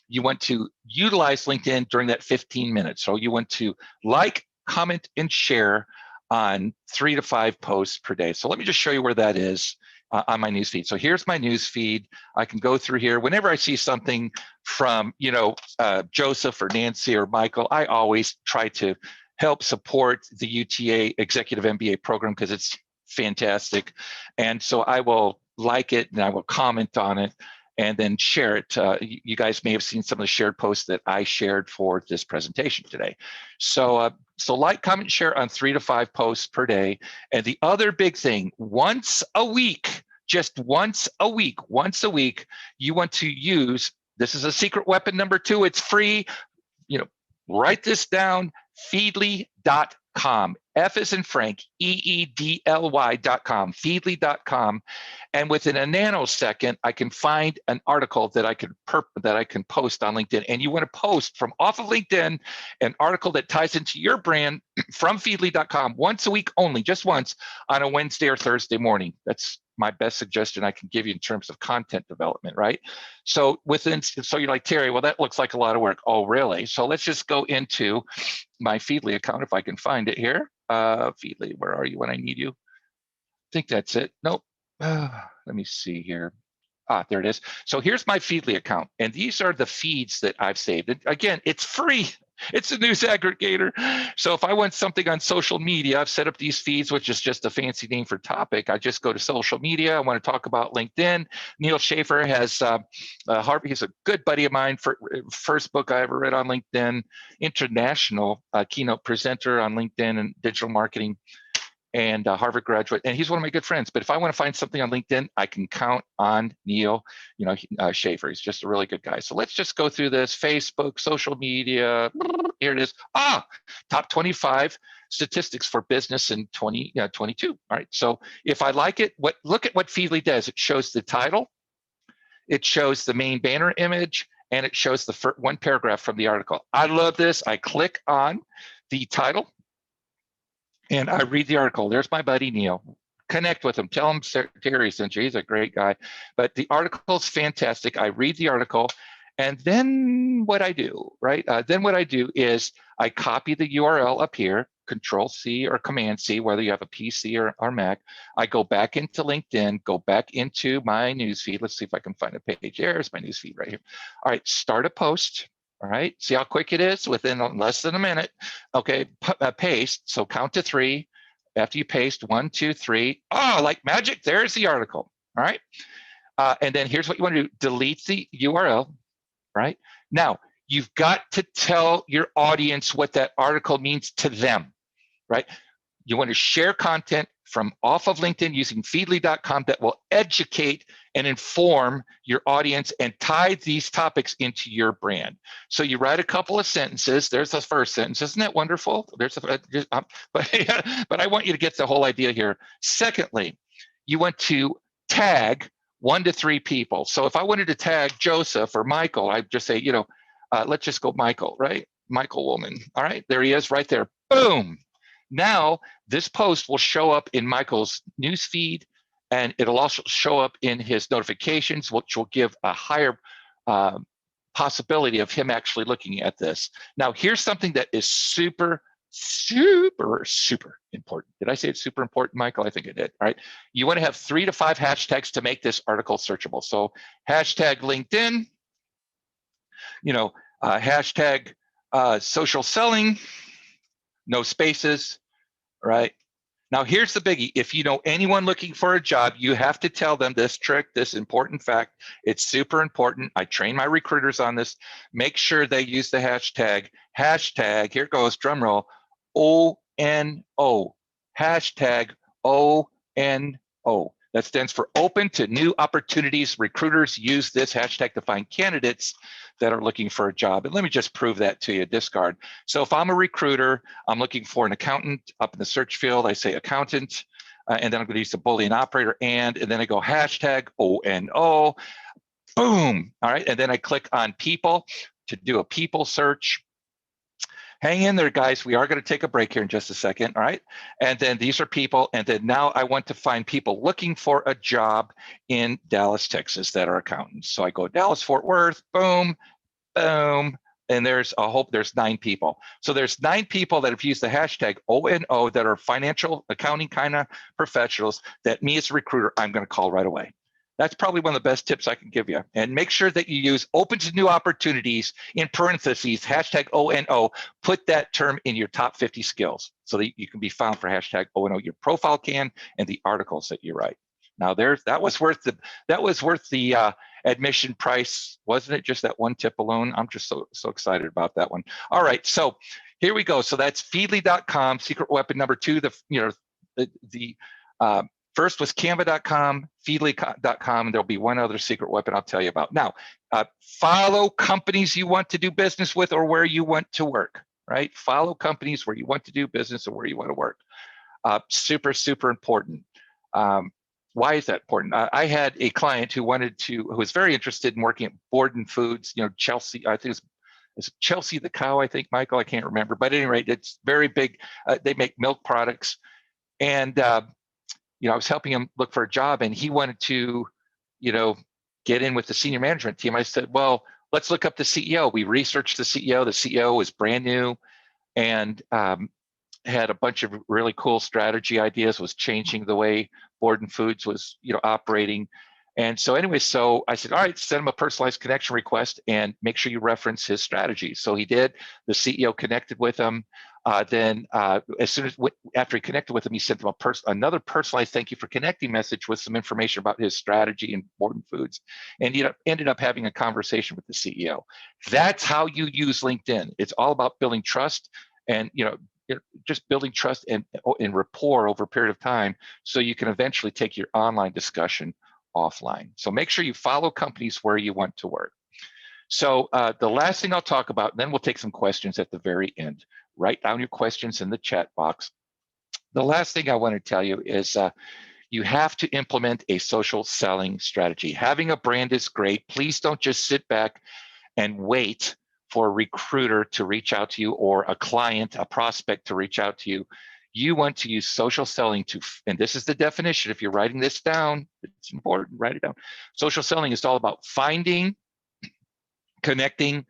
You want to utilize LinkedIn during that 15 minutes. So you want to like, comment, and share on 3 to 5 posts per day. So let me just show you where that is. on my newsfeed. So here's my newsfeed. I can go through here. Whenever I see something from, Joseph or Nancy or Michael, I always try to help support the UTA Executive MBA program because it's fantastic. And so I will like it and I will comment on it and then share it. You guys may have seen some of the shared posts that I shared for this presentation today. So like, comment, share on 3 to 5 posts per day. And the other big thing, once a week, just once a week, you want to use, this is a secret weapon number 2, it's free. Write this down, feedly.com. F as in Frank, EEDLY.com, feedly.com. And within a nanosecond, I can find an article that I can post on LinkedIn. And you want to post from off of LinkedIn an article that ties into your brand from feedly.com once a week only, just once, on a Wednesday or Thursday morning. That's my best suggestion I can give you in terms of content development, right? So you're like, Terry, well, that looks like a lot of work. Oh, really? So let's just go into my Feedly account if I can find it here. Feedly, where are you when I need you? I think that's it. Nope. Let me see here. There it is. So here's my Feedly account, and these are the feeds that I've saved. And again, it's free. It's a news aggregator. So if I want something on social media, I've set up these feeds, which is just a fancy name for topic. I just go to social media. I want to talk about LinkedIn. Neil Schaefer has Harvard. He's a good buddy of mine. First book I ever read on LinkedIn, international keynote presenter on LinkedIn and digital marketing, and Harvard graduate, and he's one of my good friends. But if I want to find something on LinkedIn, I can count on Neil, Schaefer. He's just a really good guy. So let's just go through this. Facebook, social media. Here it is. Top 25 statistics for business in 2022. All right. So if I like it, look at what Feedly does. It shows the title, it shows the main banner image, and it shows the first one paragraph from the article. I love this. I click on the title and I read the article. There's my buddy Neil. Connect with him. Tell him Terry sent you. He's a great guy. But the article's fantastic. I read the article, and then what I do, right? Then what I do is I copy the URL up here, Control C or Command C, whether you have a PC or Mac. I go back into LinkedIn, go back into my newsfeed. Let's see if I can find a page. There's my newsfeed right here. All right, start a post. All right, see how quick it is within less than a minute. Okay, paste. So count to 3. After you paste, 1, 2, 3. Like magic, there's the article. All right, and then here's what you want to do: delete the URL. Right now, you've got to tell your audience what that article means to them. Right, you want to share content from off of LinkedIn using feedly.com that will educate and inform your audience and tie these topics into your brand. So you write a couple of sentences. There's the first sentence. Isn't that wonderful? But I want you to get the whole idea here. Secondly, you want to tag 1 to 3 people. So if I wanted to tag Joseph or Michael, I'd just say, let's just go Michael, right? Michael Woolman. All right, there he is right there. Boom. Now, this post will show up in Michael's newsfeed, and it'll also show up in his notifications, which will give a higher possibility of him actually looking at this. Now, here's something that is super, super, super important. Did I say it's super important, Michael? I think I did. All right. You want to have 3 to 5 hashtags to make this article searchable. So hashtag LinkedIn, hashtag social selling, no spaces, right? Now, here's the biggie. If you know anyone looking for a job, you have to tell them this trick, this important fact. It's super important. I train my recruiters on this. Make sure they use the hashtag, here goes, drum roll, ONO, hashtag ONO. That stands for open to new opportunities. Recruiters use this hashtag to find candidates that are looking for a job. And let me just prove that to you, discard. So if I'm a recruiter, I'm looking for an accountant up in the search field, I say accountant, and then I'm gonna use the Boolean operator and then I go hashtag ONO, boom, all right? And then I click on people to do a people search. Hang in there, guys. We are going to take a break here in just a second, all right? And then these are people, and then now I want to find people looking for a job in Dallas, Texas that are accountants. So I go Dallas, Fort Worth, boom, boom, and there's 9 people. So there's 9 people that have used the hashtag ONO that are financial accounting kind of professionals that me as a recruiter, I'm going to call right away. That's probably one of the best tips I can give you. And make sure that you use open to new opportunities in parentheses, hashtag ONO, put that term in your top 50 skills so that you can be found for hashtag ONO. Your profile can, and the articles that you write. Now that was worth the admission price, wasn't it? Just that one tip alone. I'm just so excited about that one. All right, so here we go. So that's feedly.com, secret weapon number 2. The first was canva.com, feedly.com, and there'll be one other secret weapon I'll tell you about. Now, follow companies you want to do business with or where you want to work, right? Follow companies where you want to do business or where you want to work. Super, super important. Why is that important? I had a client who was very interested in working at Borden Foods, Chelsea, I think it's Chelsea the cow, I think, Michael, I can't remember. But at any rate, it's very big. They make milk products. And, I was helping him look for a job, and he wanted to, get in with the senior management team. I said, well, let's look up the CEO. We researched the CEO. The CEO was brand new and had a bunch of really cool strategy ideas, was changing the way Borden Foods was, operating. And so anyway, so I said, all right, send him a personalized connection request and make sure you reference his strategy. So he did. The CEO connected with him. Then as soon as after he connected with him, he sent him another personalized thank you for connecting message with some information about his strategy in Borden Foods, and he ended up having a conversation with the CEO. That's how you use LinkedIn. It's all about building trust and just building trust and rapport over a period of time, so you can eventually take your online discussion offline. So make sure you follow companies where you want to work. So the last thing I'll talk about, and then we'll take some questions at the very end. Write down your questions in the chat box. The last thing I want to tell you is you have to implement a social selling strategy. Having a brand is great. Please don't just sit back and wait for a recruiter to reach out to you or a client, a prospect to reach out to you. You want to use social selling and this is the definition. If you're writing this down, it's important, write it down. Social selling is all about finding, connecting,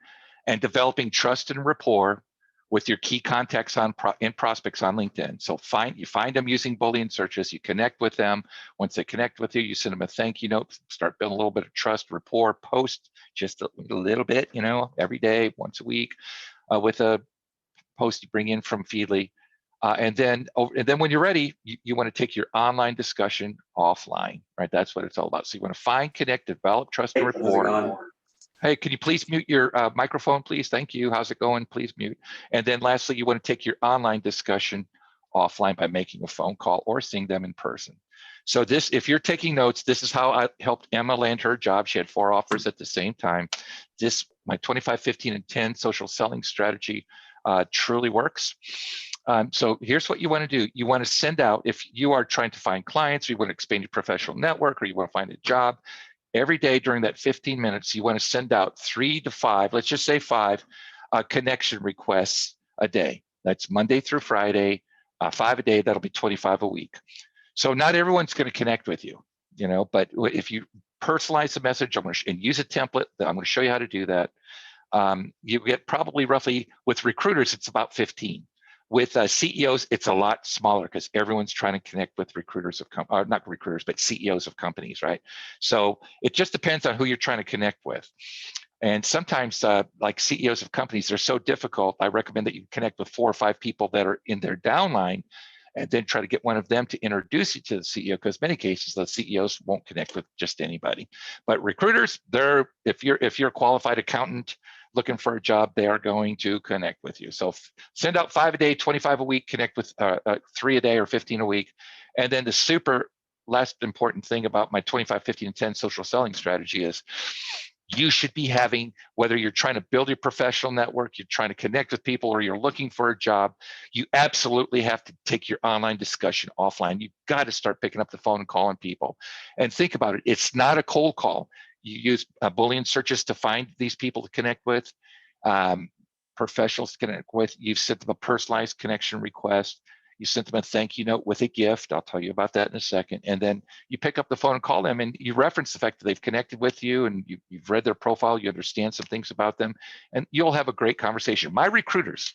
and developing trust and rapport with your key contacts and prospects on LinkedIn. So you find them using Boolean searches, you connect with them. Once they connect with you, you send them a thank you note, start building a little bit of trust, rapport, post just a little bit, every day, once a week, with a post you bring in from Feedly. And then when you're ready, you want to take your online discussion offline, right? That's what it's all about. So you want to find, connect, develop trust and rapport. Hey, can you please mute your microphone, please? Thank you. How's it going? Please mute. And then lastly, you want to take your online discussion offline by making a phone call or seeing them in person. So if you're taking notes, this is how I helped Emma land her job. She had 4 offers at the same time. My 25, 15, and 10 social selling strategy truly works. So here's what you want to do. You want to send out, if you are trying to find clients, or you want to expand your professional network, or you want to find a job, every day during that 15 minutes, you want to send out 3 to 5, let's just say 5 connection requests a day. That's Monday through Friday, 5 a day, that'll be 25 a week. So not everyone's going to connect with you, but if you personalize the message, and use a template, I'm going to show you how to do that. You get probably roughly, with recruiters, it's about 15. With CEOs, it's a lot smaller because everyone's trying to connect with recruiters not recruiters, but CEOs of companies, right? So it just depends on who you're trying to connect with. And sometimes, like CEOs of companies, they're so difficult. I recommend that you connect with 4 or 5 people that are in their downline, and then try to get one of them to introduce you to the CEO, because many cases the CEOs won't connect with just anybody. But recruiters, if you're a qualified accountant looking for a job, they are going to connect with you. So send out 5 a day, 25 a week, connect with 3 a day or 15 a week. And then the super last important thing about my 25, 15, and 10 social selling strategy is you should be having, whether you're trying to build your professional network, you're trying to connect with people, or you're looking for a job, you absolutely have to take your online discussion offline. You've got to start picking up the phone and calling people. And think about it. It's not a cold call. You use Boolean searches to find these people to connect with, professionals to connect with. You've sent them a personalized connection request. You sent them a thank you note with a gift. I'll tell you about that in a second. And then you pick up the phone and call them, and you reference the fact that they've connected with you and you've read their profile, you understand some things about them, and you'll have a great conversation. My recruiters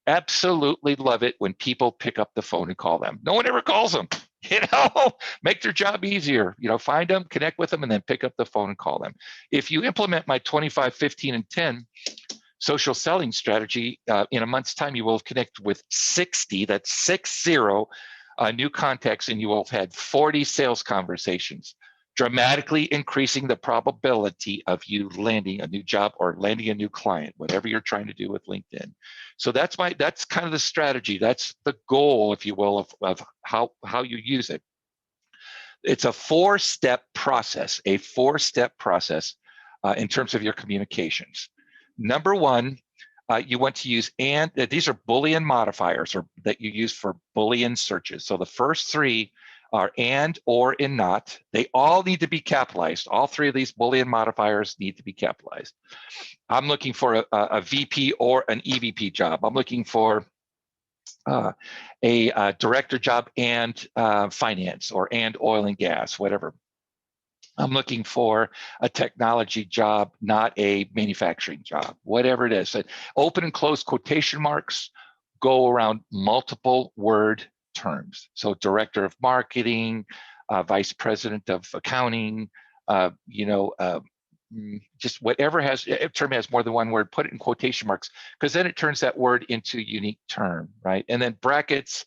absolutely love it when people pick up the phone and call them. No one ever calls them. Make their job easier. Find them, connect with them, and then pick up the phone and call them. If you implement my 25, 15, and 10 social selling strategy, in a month's time, you will have connected with 60, that's 60 new contacts, and you will have had 40 sales conversations, dramatically increasing the probability of you landing a new job or landing a new client, whatever you're trying to do with LinkedIn. So that's kind of the strategy. That's the goal, if you will, of how you use it. It's a 4-step process, in terms of your communications. Number one, you want to use these are Boolean modifiers that you use for Boolean searches. So the first 3 are and, or, and not. They all need to be capitalized. All 3 of these Boolean modifiers need to be capitalized. I'm looking for a VP or an EVP job. I'm looking for a director job and finance, or and oil and gas, whatever. I'm looking for a technology job, not a manufacturing job, whatever it is. So open and close quotation marks go around multiple word terms. So director of marketing, vice president of accounting, just whatever term has more than one word, put it in quotation marks, because then it turns that word into a unique term, right? And then brackets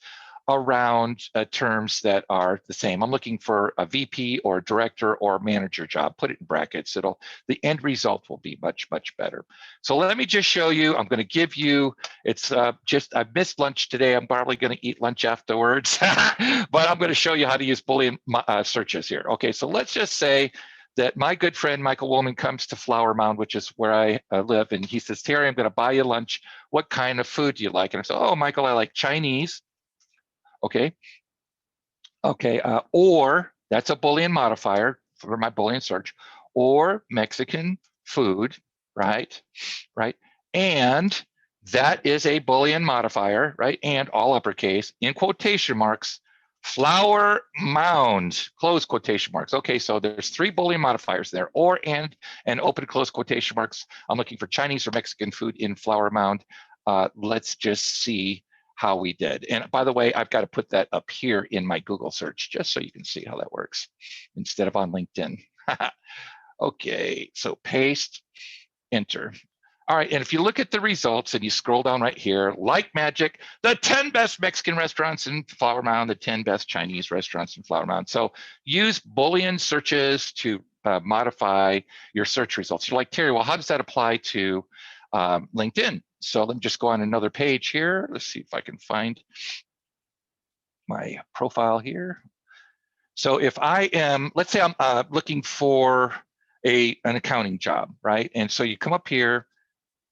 around terms that are the same. I'm looking for a VP or a director or manager job. Put it in brackets. The end result will be much, much better. So let me just show you. I'm going to give you. I missed lunch today. I'm probably going to eat lunch afterwards, but I'm going to show you how to use Boolean searches here. Okay, so let's just say that my good friend Michael Woolman comes to Flower Mound, which is where I live, and he says, "Terry, I'm going to buy you lunch. What kind of food do you like?" And I say, "Oh, Michael, I like Chinese." Okay, or that's a Boolean modifier for my Boolean search, or Mexican food, right? And that is a Boolean modifier, right? And all uppercase, in quotation marks, Flower Mound, close quotation marks. Okay, so there's 3 Boolean modifiers there, or and open and close quotation marks. I'm looking for Chinese or Mexican food in Flower Mound. Let's just see how we did. And by the way, I've got to put that up here in my Google search just so you can see how that works instead of on LinkedIn. Okay, so paste, enter. All right, and if you look at the results and you scroll down right here, like magic, the 10 best Mexican restaurants in Flower Mound, the 10 best Chinese restaurants in Flower Mound. So use Boolean searches to modify your search results. You're like, Terry, well, how does that apply to LinkedIn? So let me just go on another page here. Let's see if I can find my profile here. So if I am, let's say I'm looking for an accounting job, right? And so you come up here,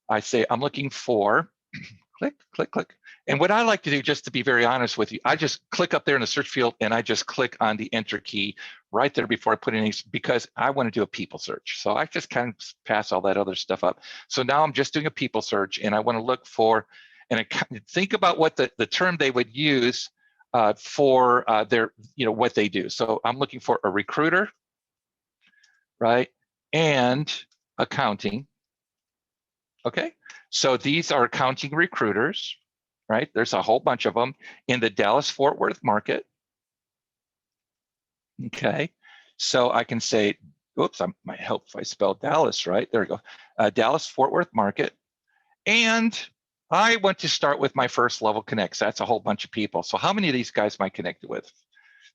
I say I'm looking for, click, click, click. And what I like to do, just to be very honest with you, I just click up there in the search field and I just click on the enter key right there before I put in, because I want to do a people search. So I just kind of pass all that other stuff up. So now I'm just doing a people search and I want to look for an account. Think about what the term they would use for their, what they do. So I'm looking for a recruiter, right? And accounting. Okay, so these are accounting recruiters, right? There's a whole bunch of them in the Dallas-Fort Worth market. Okay, so I can say, oops, I might help if I spell Dallas right. There we go, Dallas-Fort Worth market. And I want to start with my first level connects. That's a whole bunch of people. So how many of these guys am I connected with?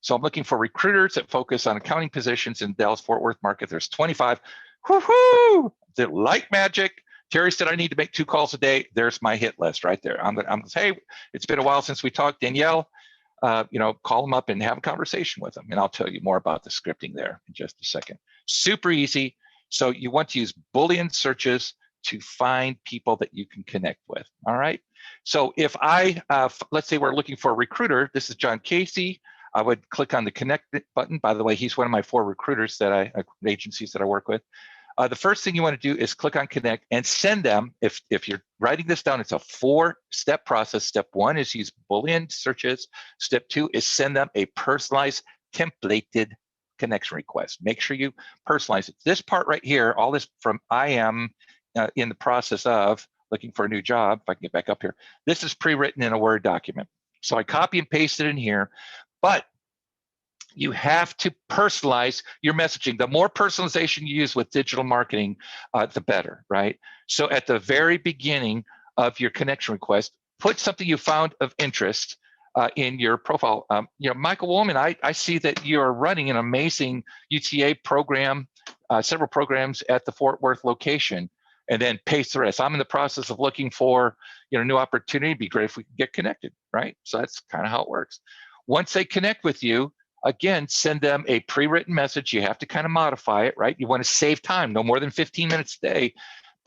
So I'm looking for recruiters that focus on accounting positions in Dallas-Fort Worth market. There's 25. Woohoo! They're like magic. Terry said I need to make 2 calls a day. There's my hit list right there. I'm gonna say, hey, it's been a while since we talked, Danielle. Call them up and have a conversation with them, and I'll tell you more about the scripting there in just a second. Super easy. So you want to use Boolean searches to find people that you can connect with. All right. So if I, let's say we're looking for a recruiter. This is John Casey. I would click on the connect button. By the way, he's one of my 4 recruiters that agencies that I work with. The first thing you want to do is click on connect and send them. If you're writing this down, it's a 4-step process. Step 1 is use Boolean searches. Step 2 is send them a personalized templated connection request. Make sure you personalize it. This part right here, all this from I am in the process of looking for a new job. If I can get back up here, this is pre-written in a Word document. So I copy and paste it in here, but you have to personalize your messaging. The more personalization you use with digital marketing, the better, right? So at the very beginning of your connection request, put something you found of interest in your profile. Michael Woolman, I see that you're running an amazing UTA program, several programs at the Fort Worth location, and then paste the rest. I'm in the process of looking for a new opportunity. It'd be great if we could get connected, right? So that's kind of how it works. Once they connect with you, again, send them a pre-written message. You have to kind of modify it, right? You want to save time, no more than 15 minutes a day.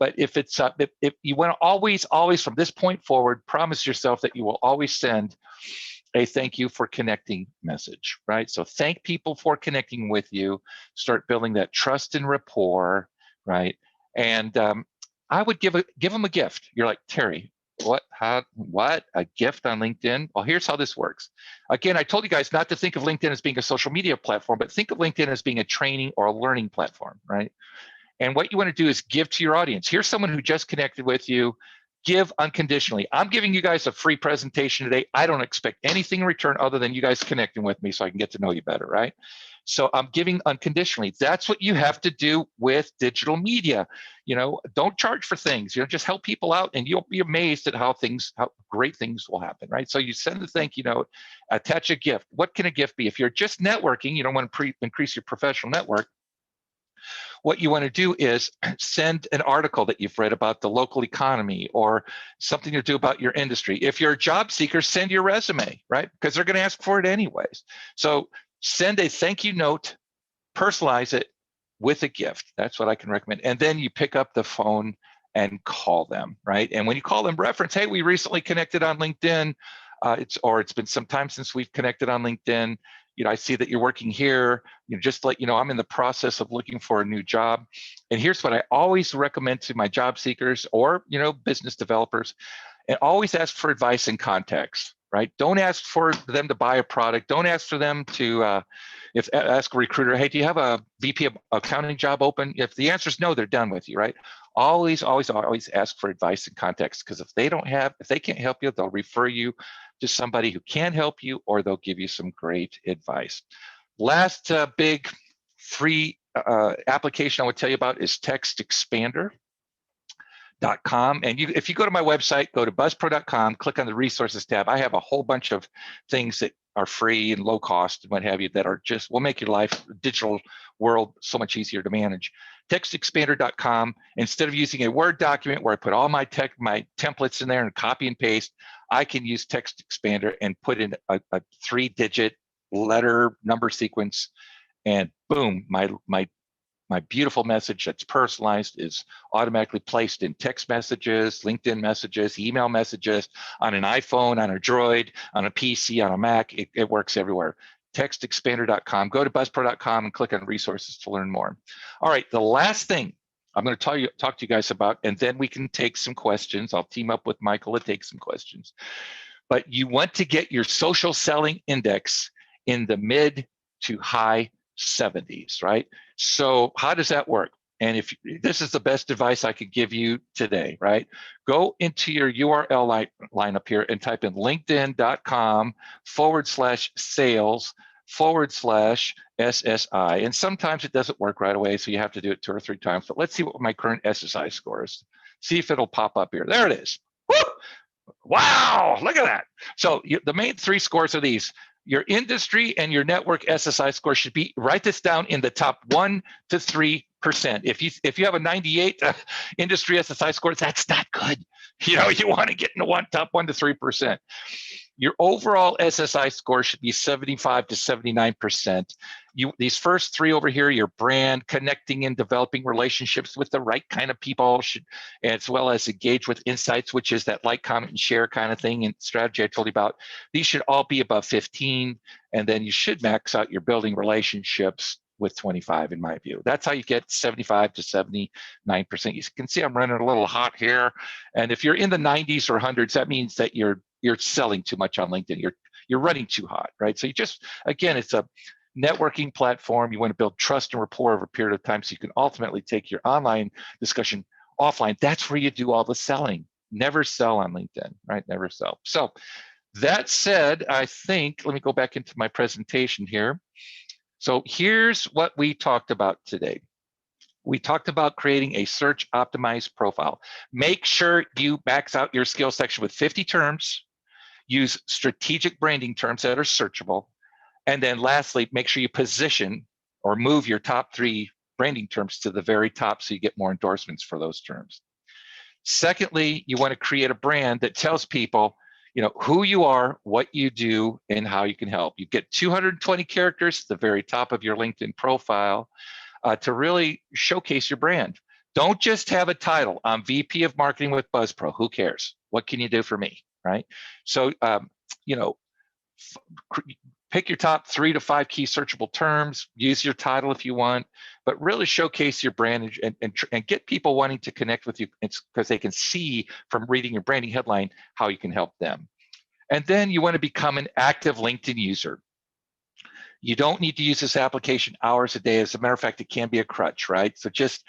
But if it's if you want to always from this point forward, promise yourself that you will always send a thank you for connecting message, right? So thank people for connecting with you. Start building that trust and rapport, right? And I would give them a gift. You're like, Terry, what a gift on LinkedIn? Well, here's how this works. Again, I told you guys not to think of LinkedIn as being a social media platform, but think of LinkedIn as being a training or a learning platform, right? And what you want to do is give to your audience. Here's someone who just connected with you. Give unconditionally. I'm giving you guys a free presentation today. I don't expect anything in return other than you guys connecting with me so I can get to know you better, right? So I'm giving unconditionally. That's what you have to do with digital media. Don't charge for things. Just help people out, and you'll be amazed at how great things will happen, right? So you send a thank you note, attach a gift. What can a gift be? If you're just networking, you don't want to increase your professional network. What you want to do is send an article that you've read about the local economy or something to do about your industry. If you're a job seeker, send your resume, right? Because they're going to ask for it anyways. So send a thank you note, personalize it with a gift. That's what I can recommend. And then you pick up the phone and call them, right? And when you call them, reference, hey, we recently connected on LinkedIn. It's been some time since we've connected on LinkedIn. I see that you're working here. Just to let you know, I'm in the process of looking for a new job. And here's what I always recommend to my job seekers or, business developers, and always ask for advice and context, right? Don't ask for them to buy a product. Don't ask for them to, ask a recruiter, hey, do you have a VP of accounting job open? If the answer is no, they're done with you, right? Always ask for advice and context, because if they can't help you, they'll refer you to somebody who can help you, or they'll give you some great advice. Last big free application I would tell you about is TextExpander.com. And if you go to my website, go to buzzpro.com, click on the resources tab. I have a whole bunch of things that are free and low cost and what have you that are will make your life, digital world, so much easier to manage. TextExpander.com. Instead of using a Word document where I put all my templates in there and copy and paste, I can use TextExpander and put in a 3-digit letter number sequence, and boom, my beautiful message that's personalized is automatically placed in text messages, LinkedIn messages, email messages, on an iPhone, on a Droid, on a PC, on a Mac. It works everywhere. TextExpander.com. Go to buzzpro.com and click on resources to learn more. All right, the last thing I'm going to talk to you guys about, and then we can take some questions. I'll team up with Michael to take some questions. But you want to get your social selling index in the mid to high 70s, right? So how does that work? And if this is the best advice I could give you today, right? Go into your URL line up here and type in linkedin.com/sales/SSI. And sometimes it doesn't work right away, so you have to do it 2 or 3 times. But let's see what my current SSI score is. See if it'll pop up here. There it is. Woo! Wow, look at that. So the main 3 scores are these. Your industry and your network SSI score should be, write this down, in the top 1 to 3%. If you have a 98 industry SSI score, that's not good. You want to get in the top 1 to 3%. Your overall SSI score should be 75 to 79%. These first 3 over here, your brand, connecting and developing relationships with the right kind of people, as well as engage with insights, which is that like, comment, and share kind of thing and strategy I told you about. These should all be above 15, and then you should max out your building relationships with 25 in my view. That's how you get 75 to 79%. You can see I'm running a little hot here. And if you're in the 90s or 100s, that means that you're selling too much on LinkedIn. You're running too hot, right? So you just, again, it's a networking platform. You want to build trust and rapport over a period of time so you can ultimately take your online discussion offline. That's where you do all the selling. Never sell on LinkedIn, right? Never sell. So that said, I think, let me go back into my presentation here. So here's what we talked about today. We talked about creating a search optimized profile. Make sure you max out your skills section with 50 terms. Use strategic branding terms that are searchable. And then lastly, make sure you position or move your top 3 branding terms to the very top so you get more endorsements for those terms. Secondly, you want to create a brand that tells people, who you are, what you do, and how you can help. You get 220 characters at the very top of your LinkedIn profile to really showcase your brand. Don't just have a title. I'm VP of Marketing with BuzzPro. Who cares? What can you do for me, right? So, pick your top 3 to 5 key searchable terms, use your title if you want, but really showcase your brand and get people wanting to connect with you because they can see from reading your branding headline how you can help them. And then you want to become an active LinkedIn user. You don't need to use this application hours a day. As a matter of fact, it can be a crutch, right? So just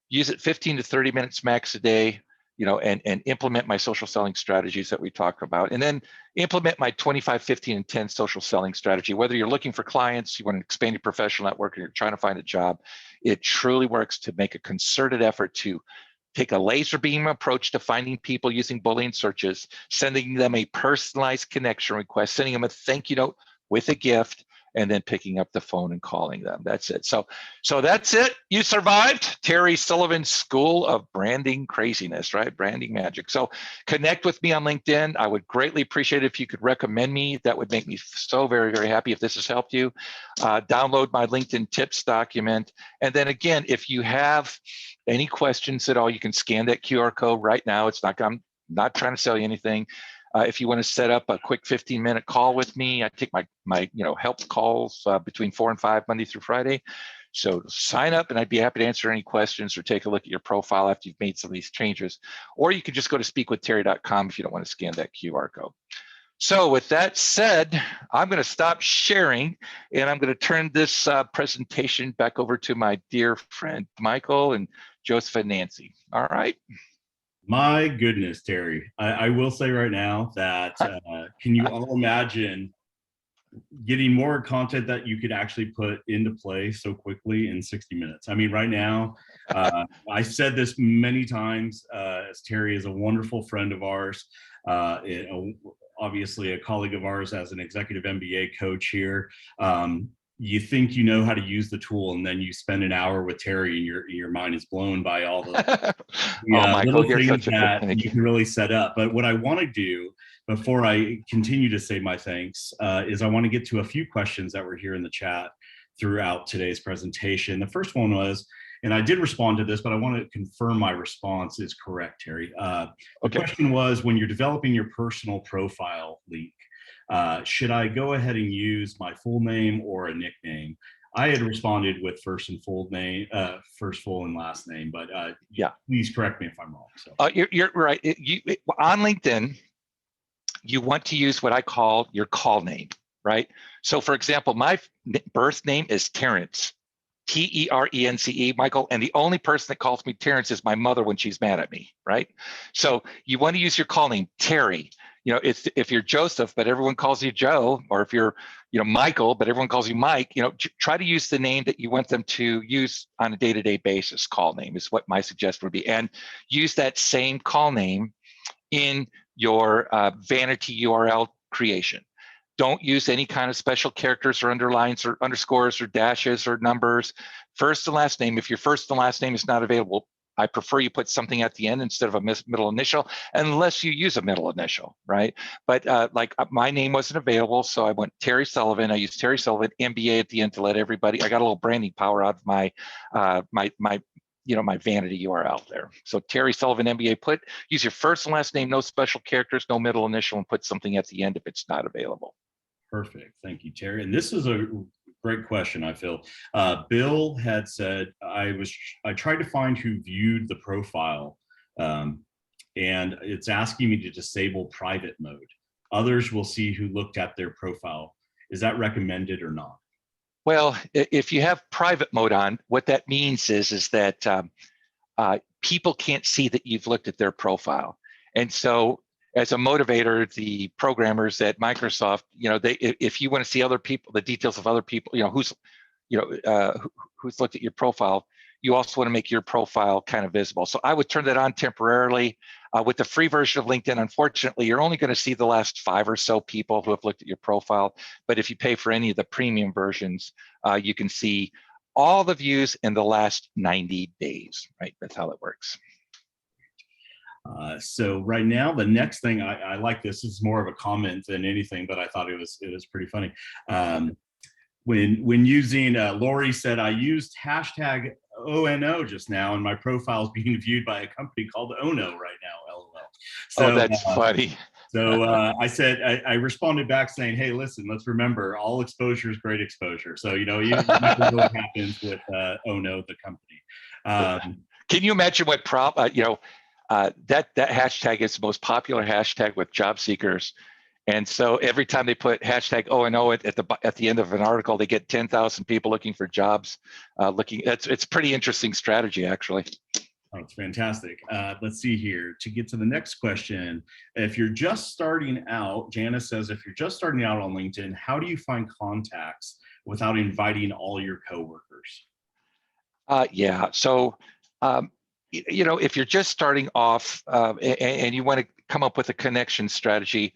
use it 15 to 30 minutes max a day, and implement my social selling strategies that we talked about. And then implement my 25, 15, and 10 social selling strategy. Whether you're looking for clients, you want to expand your professional network, or you're trying to find a job, it truly works to make a concerted effort to take a laser beam approach to finding people using Boolean searches, sending them a personalized connection request, sending them a thank you note with a gift, and then picking up the phone and calling them. That's it. So that's it. You survived Terry Sullivan's School of Branding Craziness, right? Branding magic. So connect with me on LinkedIn. I would greatly appreciate it if you could recommend me. That would make me so very, very happy if this has helped you. Download my LinkedIn tips document. And then again, if you have any questions at all, you can scan that QR code right now. I'm not trying to sell you anything. If you want to set up a quick 15-minute call with me, I take my help calls between 4 and 5 Monday through Friday. So sign up and I'd be happy to answer any questions or take a look at your profile after you've made some of these changes. Or you can just go to speakwithterry.com if you don't want to scan that QR code. So with that said, I'm going to stop sharing and I'm going to turn this presentation back over to my dear friend, Michael and Joseph and Nancy. All right. My goodness, Terry, I will say right now that can you all imagine getting more content that you could actually put into play so quickly in 60 minutes? I mean, right now, I said this many times, as Terry is a wonderful friend of ours, obviously a colleague of ours as an executive MBA coach here. You think you know how to use the tool, and then you spend an hour with Terry, and your mind is blown by all the Michael, little things that you can really set up. But what I want to do before I continue to say my thanks is I want to get to a few questions that were here in the chat throughout today's presentation. The first one was, and I did respond to this, but I want to confirm my response is correct, Terry. The question was, when you're developing your personal profile link, should I go ahead and use my full name or a nickname? I had responded with first full and last name, but yeah, please correct me if I'm wrong. So you're right. On LinkedIn, you want to use what I call your call name, right? So for example, my birth name is Terrence, T-E-R-E-N-C-E, Michael, and the only person that calls me Terrence is my mother when she's mad at me, right? So you want to use your call name, Terry. It's if you're Joseph, but everyone calls you Joe, or if you're, Michael, but everyone calls you Mike, try to use the name that you want them to use on a day-to-day basis. Call name is what my suggestion would be, and use that same call name in your vanity URL creation. Don't use any kind of special characters or underlines or underscores or dashes or numbers. First and last name. If your first and last name is not available, I prefer you put something at the end instead of a middle initial, unless you use a middle initial, right? But my name wasn't available, so I went Terry Sullivan. I used Terry Sullivan, MBA at the end to let everybody. I got a little branding power out of my my vanity URL there. So Terry Sullivan, MBA. Use your first and last name, no special characters, no middle initial, and put something at the end if it's not available. Perfect. Thank you, Terry. And this is a Great question, I feel. Bill had said, I tried to find who viewed the profile, and it's asking me to disable private mode. Others will see who looked at their profile. Is that recommended or not? Well, if you have private mode on, what that means is that people can't see that you've looked at their profile. And so as a motivator, the programmers at Microsoft, if you want to see other people, the details of other people, who's looked at your profile, you also want to make your profile kind of visible. So I would turn that on temporarily. With the free version of LinkedIn, unfortunately, you're only going to see the last 5 or so people who have looked at your profile. But if you pay for any of the premium versions, you can see all the views in the last 90 days, right? That's how it works. So right now, the next thing I like this is more of a comment than anything, but I thought it was pretty funny. When using, Lori said, I used hashtag ONO just now, and my profile is being viewed by a company called Ono right now, LOL. So, that's funny. So I said, I responded back saying, hey, listen, let's remember all exposure is great exposure. So, you never know what happens with Ono, the company. Can you imagine what that hashtag is the most popular hashtag with job seekers. And so every time they put hashtag ONO at the end of an article, they get 10,000 people looking for jobs. It's pretty interesting strategy, actually. Oh, it's fantastic. Let's see here. To get to the next question, if you're just starting out, Janice says, if you're just starting out on LinkedIn, how do you find contacts without inviting all your coworkers? Yeah. So, if you're just starting off and you want to come up with a connection strategy,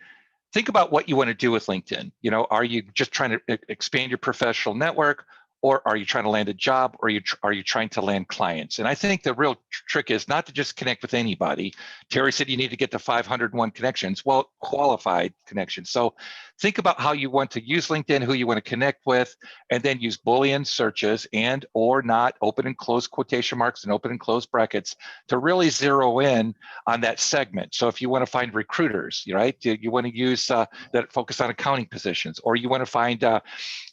think about what you want to do with LinkedIn. Are you just trying to expand your professional network, or are you trying to land a job, or are you trying to land clients? And I think the real trick is not to just connect with anybody. Terry said you need to get to 501 connections, well, qualified connections. So think about how you want to use LinkedIn, who you want to connect with, and then use Boolean searches and or not, open and close quotation marks and open and close brackets, to really zero in on that segment. So if you want to find recruiters, right, you want to use that focus on accounting positions, or you want to find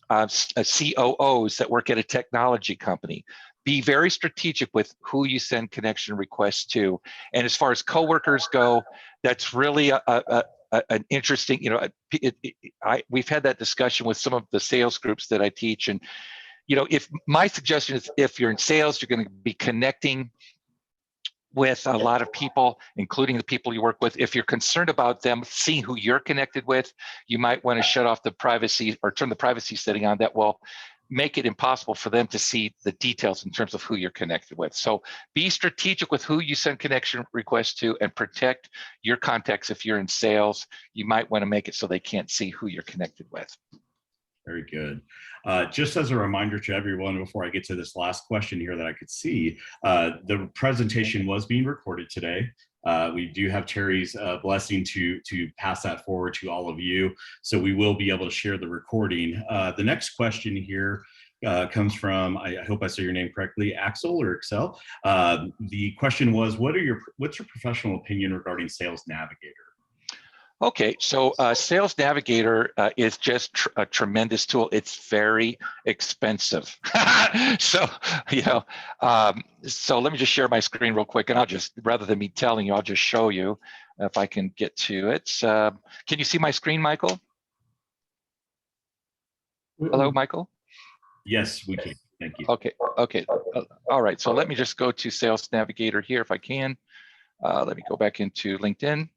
COOs that work at a technology company. Be very strategic with who you send connection requests to. And as far as coworkers go, that's really an interesting, we've had that discussion with some of the sales groups that I teach. And, if my suggestion is, if you're in sales, you're going to be connecting with a lot of people, including the people you work with. If you're concerned about them seeing who you're connected with, you might want to shut off the privacy or turn the privacy setting on that will make it impossible for them to see the details in terms of who you're connected with. So be strategic with who you send connection requests to, and protect your contacts. If you're in sales, you might want to make it so they can't see who you're connected with. Very good. Just as a reminder to everyone, before I get to this last question here that I could see, the presentation was being recorded today. We do have Terry's blessing to pass that forward to all of you. So we will be able to share the recording. The next question here comes from, I hope I say your name correctly, Axel or Excel. The question was, what's your professional opinion regarding Sales Navigator? Okay, so Sales Navigator is just a tremendous tool. It's very expensive. So, so let me just share my screen real quick, and I'll just, rather than me telling you, I'll just show you if I can get to it. Can you see my screen, Michael? Hello, Michael? Yes, we can. Thank you. Okay. All right, so let me just go to Sales Navigator here if I can. Let me go back into LinkedIn.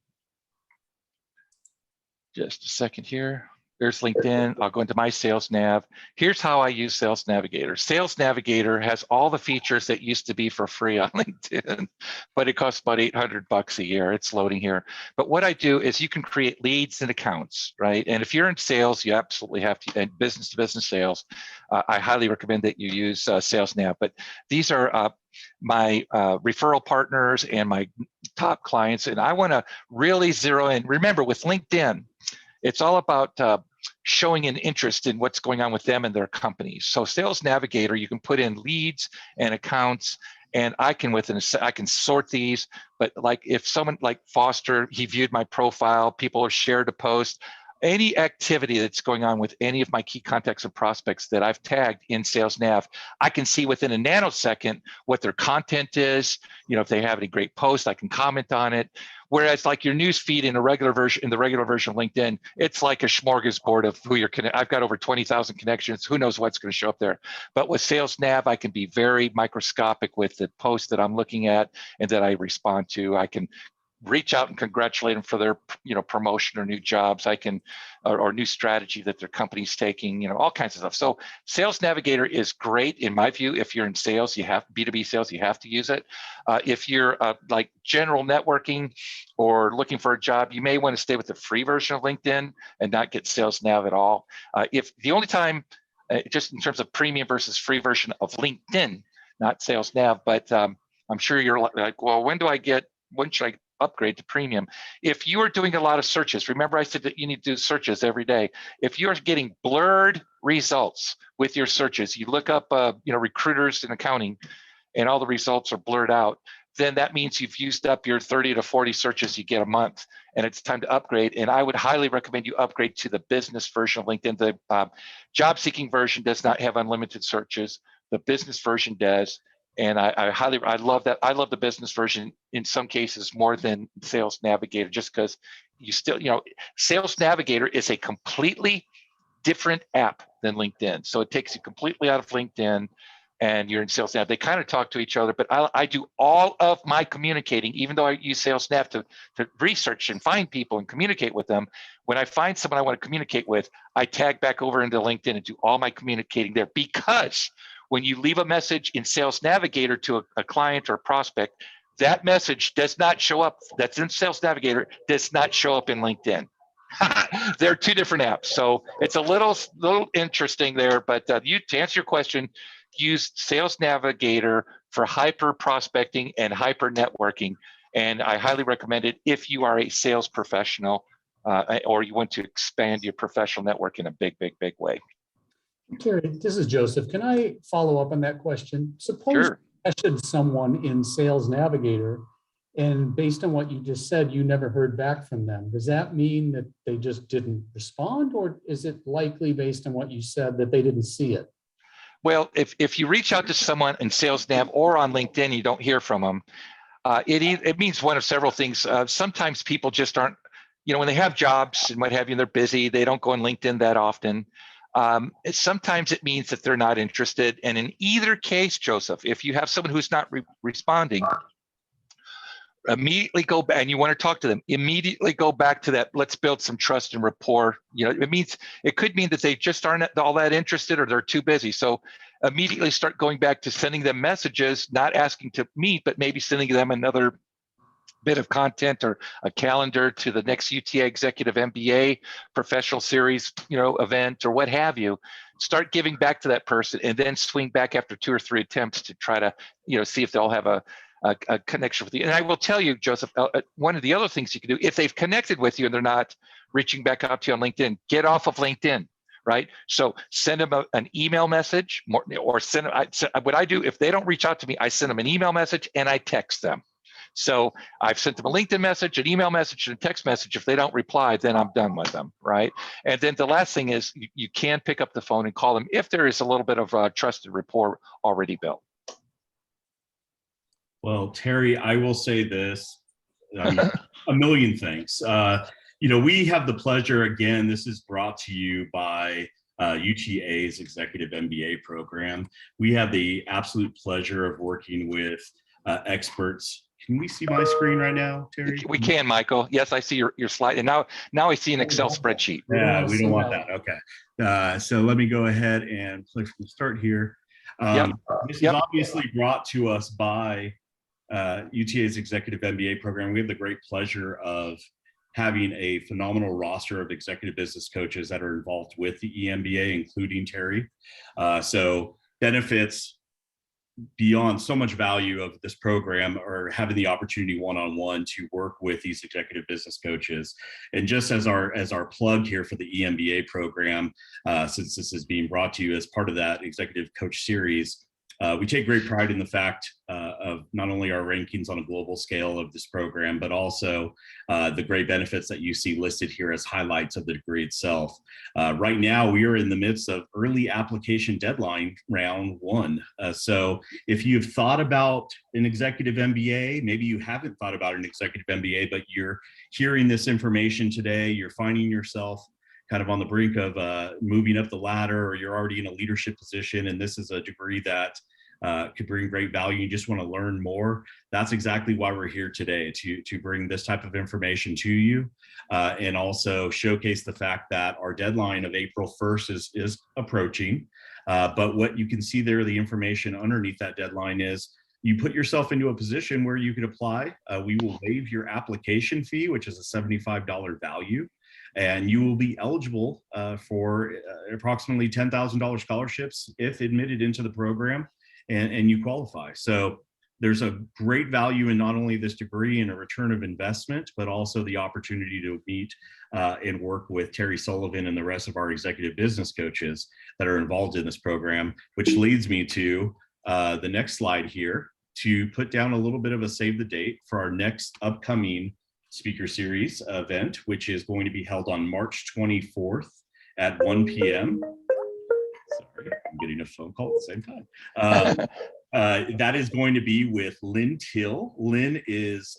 Just a second here. There's LinkedIn. I'll go into my Sales Nav. Here's how I use Sales Navigator. Sales Navigator has all the features that used to be for free on LinkedIn, but it costs about $800 a year. It's loading here. But what I do is you can create leads and accounts, right? And if you're in sales, you absolutely have to, and business-to-business sales, I highly recommend that you use Sales Nav. But these are my referral partners and my top clients, and I want to really zero in. Remember, with LinkedIn, it's all about showing an interest in what's going on with them and their companies. So Sales Navigator, you can put in leads and accounts, and I can sort these. But like if someone like Foster, he viewed my profile, people are shared a post, any activity that's going on with any of my key contacts and prospects that I've tagged in Sales Nav, I can see within a nanosecond what their content is. You know, if they have any great posts, I can comment on it. Whereas like your news feed in the regular version of LinkedIn, it's like a smorgasbord of who you're connected. I've got over 20,000 connections. Who knows what's going to show up there? But with Sales Nav, I can be very microscopic with the posts that I'm looking at and that I respond to. I can reach out and congratulate them for their, you know, promotion or new jobs. I can, or new strategy that their company's taking, you know, all kinds of stuff. So Sales Navigator is great in my view. If you're in sales, you have B2B sales, you have to use it. If you're like general networking or looking for a job, you may want to stay with the free version of LinkedIn and not get Sales Nav at all. If the only time, just in terms of premium versus free version of LinkedIn, not Sales Nav, but I'm sure you're like, well, when should I upgrade to premium? If you are doing a lot of searches, remember I said that you need to do searches every day. If you're getting blurred results with your searches, you look up, you know, recruiters in accounting, and all the results are blurred out, then that means you've used up your 30 to 40 searches you get a month, and it's time to upgrade. And I would highly recommend you upgrade to the business version of LinkedIn. The job-seeking version does not have unlimited searches. The business version does. And I love that. I love the business version in some cases more than Sales Navigator, just because you still, you know, Sales Navigator is a completely different app than LinkedIn. So it takes you completely out of LinkedIn and you're in Sales Nav. They kind of talk to each other, but I do all of my communicating, even though I use Sales Nav to research and find people and communicate with them. When I find someone I want to communicate with, I tag back over into LinkedIn and do all my communicating there, because when you leave a message in Sales Navigator to a client or a prospect, that message does not show up. That's in Sales Navigator, does not show up in LinkedIn. They're two different apps. So it's a little interesting there, but to answer your question, use Sales Navigator for hyper prospecting and hyper networking. And I highly recommend it if you are a sales professional or you want to expand your professional network in a big way. Terry, this is Joseph. Can I follow up on that question? Suppose Sure. you messaged someone in Sales Navigator, and based on what you just said, you never heard back from them. Does that mean that they just didn't respond, or is it likely, based on what you said, that they didn't see it? Well, if you reach out to someone in Sales Nav or on LinkedIn, you don't hear from them, it means one of several things. Sometimes people just aren't, you know, when they have jobs and what have you, and they're busy, they don't go on LinkedIn that often. Sometimes it means that they're not interested. And in either case, Joseph, if you have someone who's not responding, immediately go back, and you want to talk to them, immediately go back to that. Let's build some trust and rapport. You know, it could mean that they just aren't all that interested or they're too busy. So immediately start going back to sending them messages, not asking to meet, but maybe sending them another bit of content or a calendar to the next UTA Executive MBA professional series, you know, event or what have you. Start giving back to that person, and then swing back after 2 or 3 attempts to try to, you know, see if they'll have a connection with you. And I will tell you, Joseph, one of the other things you can do, if they've connected with you and they're not reaching back out to you on LinkedIn, get off of LinkedIn, right? So send them an email message, or send them, what I do, if they don't reach out to me, I send them an email message and I text them. So I've sent them a LinkedIn message, an email message, and a text message. If they don't reply, then I'm done with them, right? And then the last thing is you can pick up the phone and call them if there is a little bit of trusted rapport already built. Well, Terry, I will say this, a million things. You know, we have the pleasure, again, this is brought to you by UTA's Executive MBA program. We have the absolute pleasure of working with experts. Can we see my screen right now, Terry? We can, Michael. Yes, I see your slide. And now I see an Excel spreadsheet. Yeah, we don't want that. Okay. So let me go ahead and click from the start here. This is obviously brought to us by UTA's Executive MBA program. We have the great pleasure of having a phenomenal roster of executive business coaches that are involved with the EMBA, including Terry. So benefits beyond so much value of this program are having the opportunity one-on-one to work with these executive business coaches. And just as our plug here for the EMBA program, since this is being brought to you as part of that executive coach series, We take great pride in the fact of not only our rankings on a global scale of this program, but also the great benefits that you see listed here as highlights of the degree itself. Right now, we are in the midst of early application deadline round 1. So if you've thought about an executive MBA, maybe you haven't thought about an executive MBA, but you're hearing this information today, you're finding yourself kind of on the brink of moving up the ladder, or you're already in a leadership position, and this is a degree that could bring great value, you just want to learn more, that's exactly why we're here today, to bring this type of information to you, and also showcase the fact that our deadline of April 1st is approaching. But what you can see there, the information underneath that deadline is, you put yourself into a position where you could apply. We will waive your application fee, which is a $75 value. And you will be eligible for approximately $10,000 scholarships if admitted into the program and you qualify. So there's a great value in not only this degree and a return of investment, but also the opportunity to meet and work with Terry Sullivan and the rest of our executive business coaches that are involved in this program, which leads me to the next slide here, to put down a little bit of a save the date for our next upcoming speaker series event, which is going to be held on March 24th at 1 p.m. Sorry, I'm getting a phone call at the same time. That is going to be with Lynn Till. Lynn is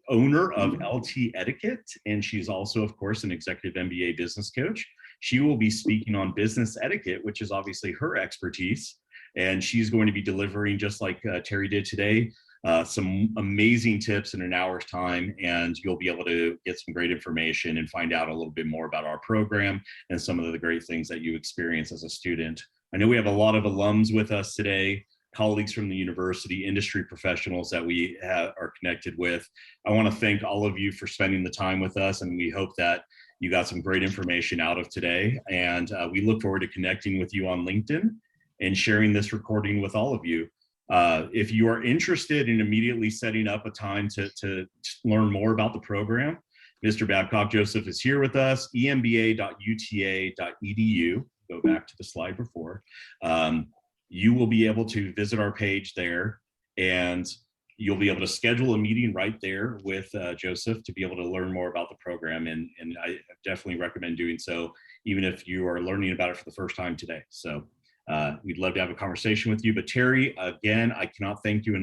owner of LT Etiquette, and she's also, of course, an executive MBA business coach. She will be speaking on business etiquette, which is obviously her expertise. And she's going to be delivering, just like Terry did today, some amazing tips in an hour's time, and you'll be able to get some great information and find out a little bit more about our program and some of the great things that you experience as a student. I know we have a lot of alums with us today, colleagues from the university, industry professionals that we are connected with. I want to thank all of you for spending the time with us, and we hope that you got some great information out of today. And we look forward to connecting with you on LinkedIn and sharing this recording with all of you. If you are interested in immediately setting up a time to learn more about the program, Mr. Babcock Joseph is here with us, emba.uta.edu. Go back to the slide before. You will be able to visit our page there, and you'll be able to schedule a meeting right there with Joseph to be able to learn more about the program. And I definitely recommend doing so, even if you are learning about it for the first time today. So we'd love to have a conversation with you. But Terry, again, I cannot thank you enough.